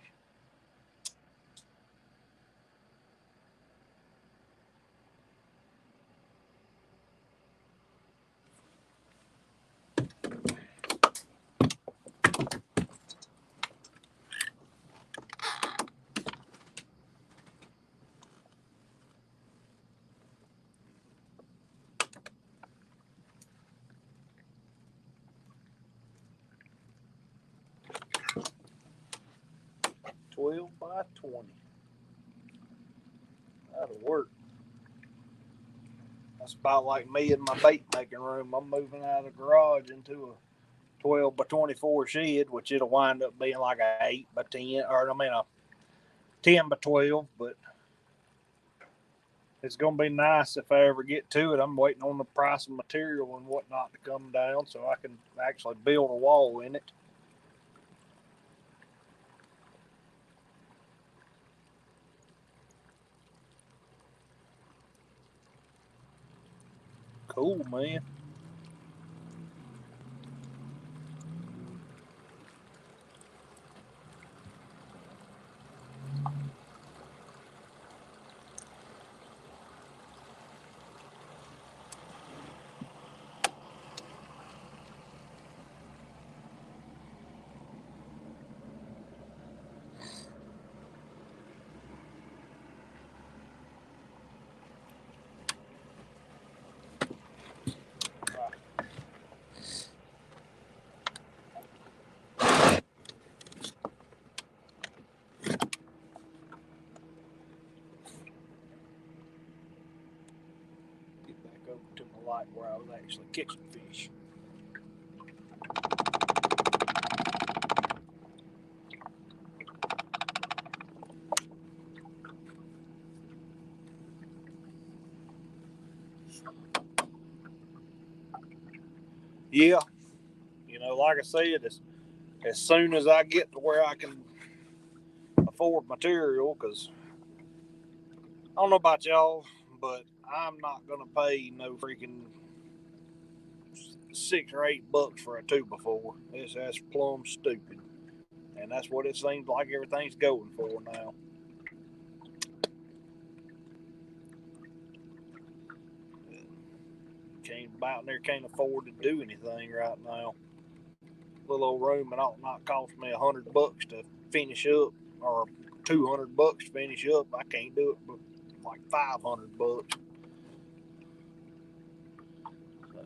$12 by $20. That'll work. That's about like me in my bait making room. I'm moving out of the garage into a 12 by 24 shed, which it'll wind up being like a 8 by 10, or I mean a 10 by 12. But it's gonna be nice if I ever get to it. I'm waiting on the price of material and whatnot to come down so I can actually build a wall in it. Cool, man. Get back over to my light where I was actually catching fish. Yeah, like I said, as soon as I get to where I can afford material, because I don't know about y'all, but I'm not gonna pay no freaking $6 or $8 for a 2x4. That's plumb stupid, and that's what it seems like everything's going for now. Can't about there can't afford to do anything right now. Little old room it ought not cost me $100 to finish up, or $200 to finish up. I can't do it for like $500. So,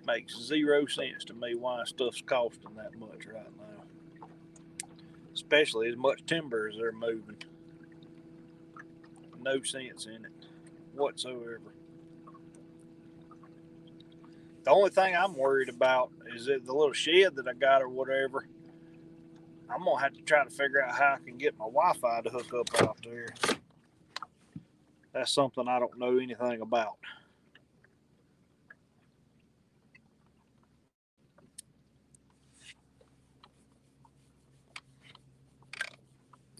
makes 0 sense to me why stuff's costing that much right now. Especially as much timber as they're moving. No sense in it whatsoever. The only thing I'm worried about is that the little shed that I got or whatever, I'm going to have to try to figure out how I can get my Wi-Fi to hook up out there. That's something I don't know anything about.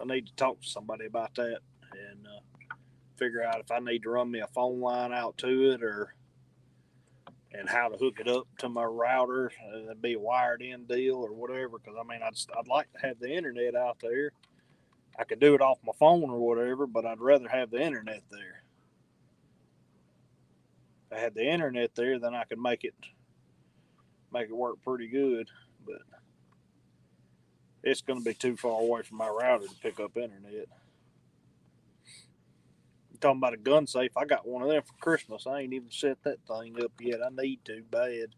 I need to talk to somebody about that and figure out if I need to run me a phone line out to it, and how to hook it up to my router. It'd be a wired in deal or whatever. Because I mean, I'd like to have the internet out there. I could do it off my phone or whatever, but I'd rather have the internet there. If I had the internet there, then I could make it work pretty good. But it's going to be too far away from my router to pick up internet. You're talking about a gun safe? I got one of them for Christmas. I ain't even set that thing up yet. I need to bad.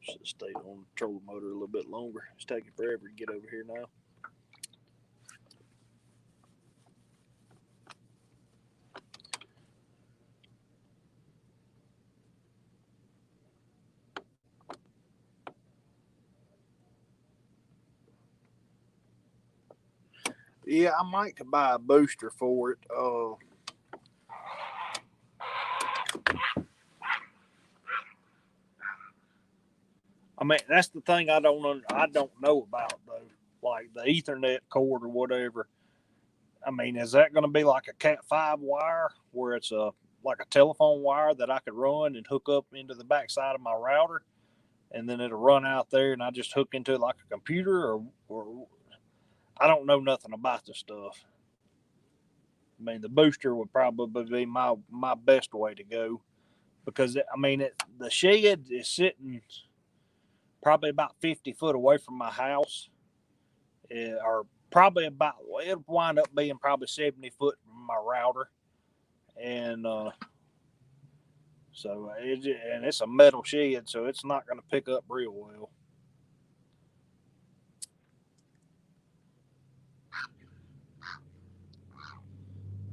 Should have stayed on the trolling motor a little bit longer. It's taking forever to get over here now. Yeah, I might could buy a booster for it. I mean, that's the thing I don't know about though, like the Ethernet cord or whatever. I mean, is that going to be like a Cat 5 wire where it's like a telephone wire that I could run and hook up into the backside of my router, and then it'll run out there, and I just hook into it like a computer, or I don't know nothing about this stuff. I mean, the booster would probably be my best way to go because I mean, the shed is sitting probably about 50 foot away from my house, or probably about it'll wind up being probably 70 foot from my router, and so and it's a metal shed, so it's not going to pick up real well.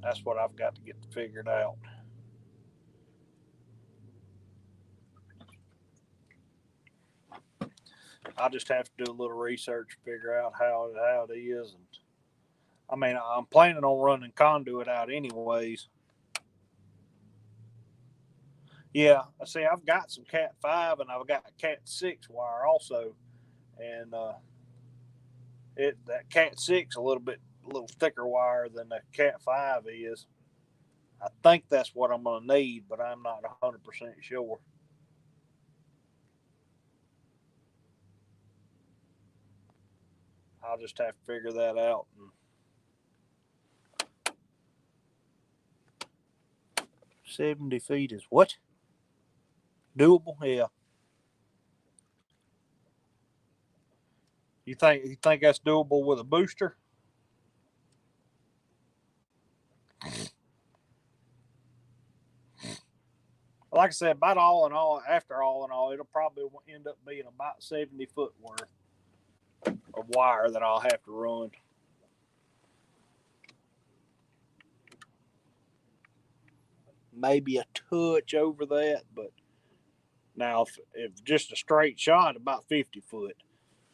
That's what I've got to get figured out. I just have to do a little research, figure out how it is, and I mean I'm planning on running conduit out anyways. Yeah, I see. I've got some Cat 5 and I've got Cat 6 wire also, and that Cat 6 a little thicker wire than the Cat 5 is. I think that's what I'm gonna need, but I'm not 100% sure. I'll just have to figure that out. 70 feet is what? Doable? Yeah. You think that's doable with a booster? Like I said, about all in all, after all in all, it'll probably end up being about 70 foot worth of wire that I'll have to run. Maybe a touch over that, but now if just a straight shot, about 50 foot.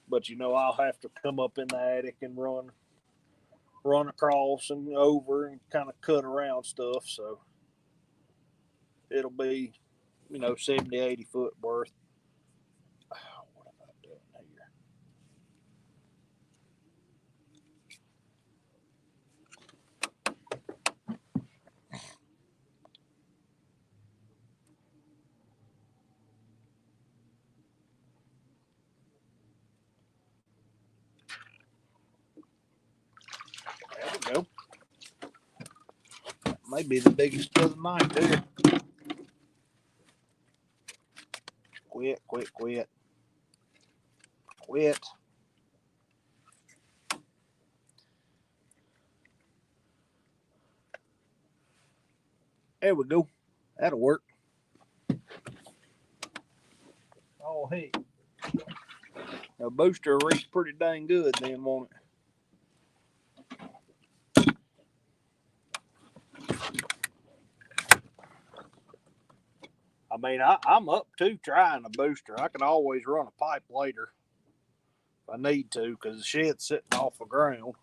But I'll have to come up in the attic and run across and over and kind of cut around stuff. So it'll be 70, 80 foot worth. What am I doing here? There we go. Maybe the biggest of the night there. Quit, quit, quit. Quit. There we go. That'll work. Oh, hey. A booster will reach pretty dang good then, won't it? I mean, I'm up to trying a booster. I can always run a pipe later if I need to because the shed's sitting off the ground.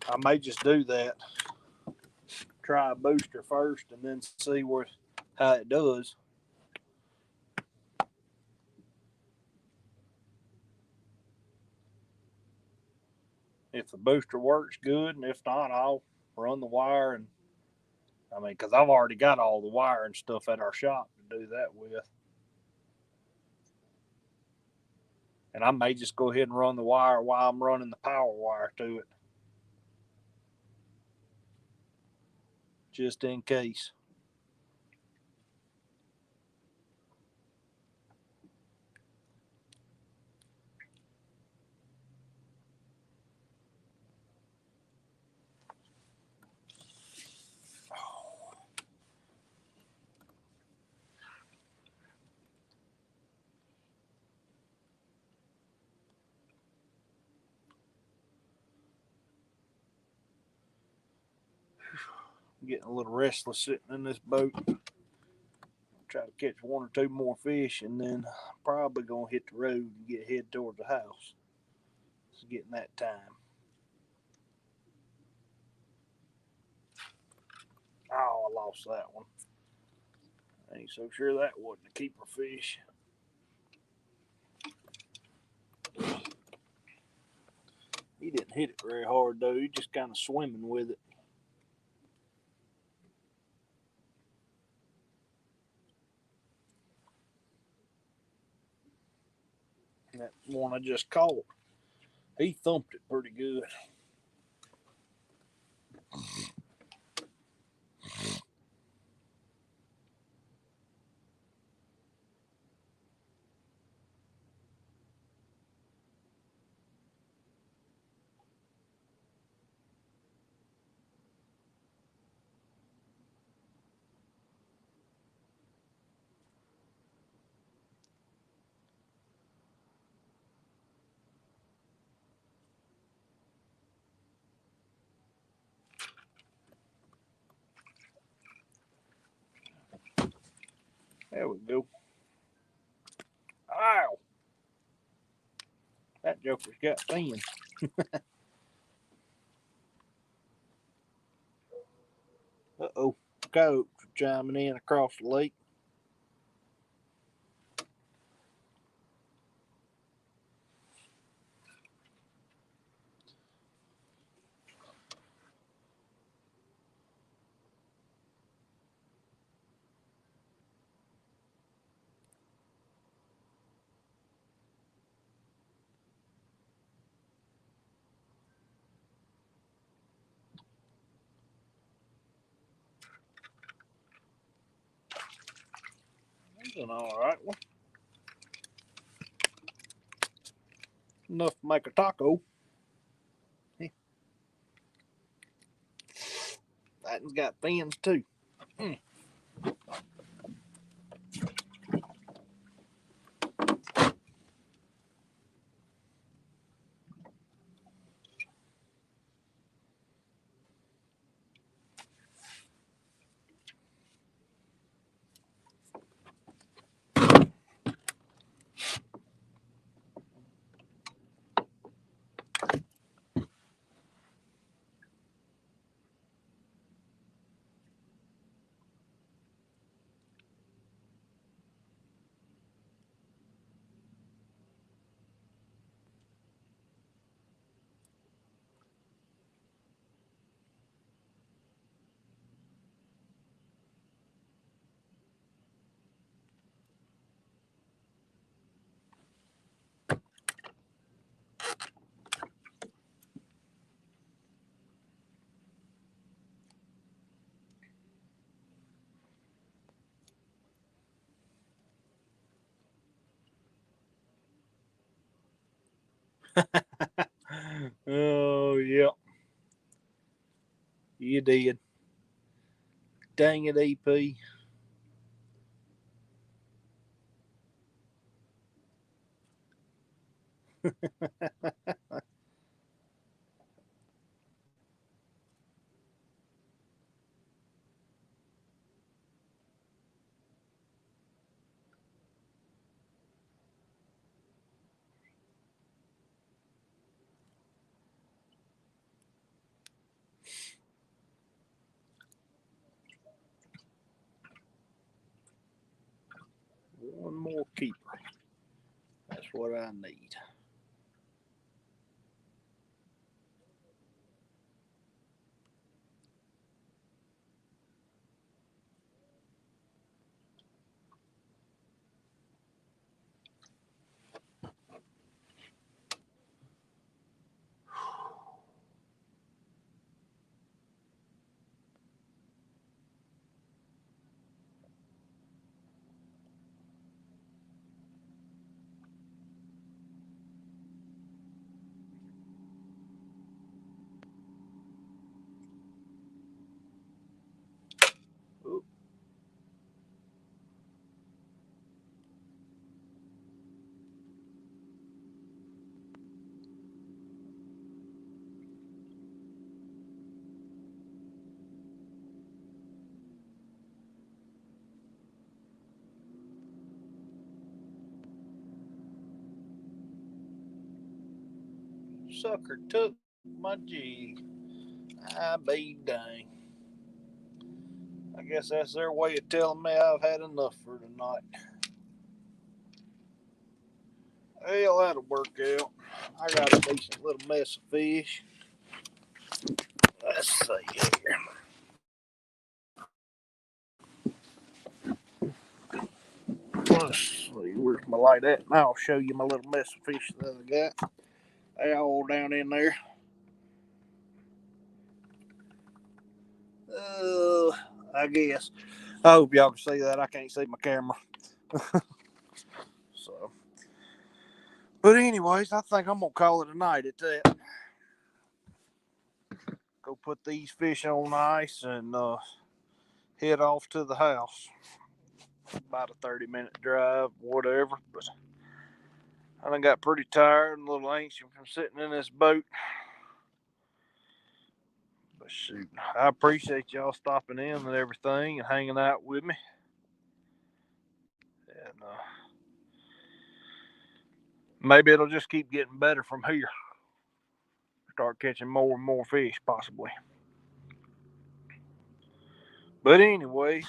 I may just do that. Try a booster first and then see how it does. If the booster works good, and if not, I'll run the wire. And I mean, because I've already got all the wire and stuff at our shop to do that with. And I may just go ahead and run the wire while I'm running the power wire to it, just in case. I'm getting a little restless sitting in this boat. Try to catch one or two more fish, and then probably gonna hit the road and head towards the house. It's getting that time. I lost that one. I ain't so sure that wasn't a keeper fish. He didn't hit it very hard though. He just kind of swimming with it. That one I just caught, he thumped it pretty good. There we go. Ow! That joker's got fins. Uh-oh. Coyotes are chiming in across the lake. That's an alright one. Enough to make a taco. That one's got fins too. Oh, yeah. You did. Dang it, EP. One more keeper. That's what I need. Ooh. Sucker took my jig. I be dang. I guess that's their way of telling me I've had enough for tonight. Well, that'll work out. I got a decent little mess of fish. Let's see here. Let's see, where's my light at? Now I'll show you my little mess of fish that I got. They all down in there. I guess. I hope y'all can see that. I can't see my camera. So, but anyways, I think I'm gonna call it a night at that. Go put these fish on ice and head off to the house. About a 30-minute drive, whatever. But I done got pretty tired and a little anxious from sitting in this boat. But shoot, I appreciate y'all stopping in and everything and hanging out with me. And maybe it'll just keep getting better from here. Start catching more and more fish, possibly. But anyways,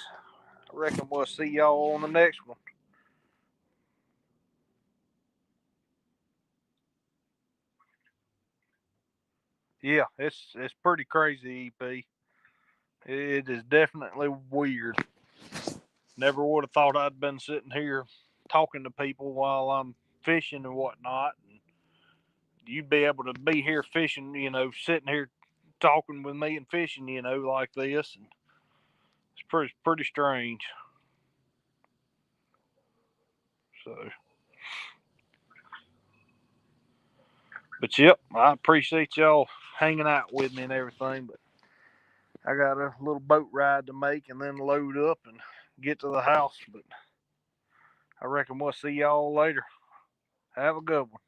I reckon we'll see y'all on the next one. Yeah, it's pretty crazy, EP. It is definitely weird. Never would have thought I'd been sitting here talking to people while I'm fishing and whatnot. And you'd be able to be here fishing, sitting here talking with me and fishing, like this. And it's pretty strange. So, but yep, I appreciate y'all hanging out with me and everything. But I got a little boat ride to make and then load up and get to the house. But I reckon we'll see y'all later. Have a good one.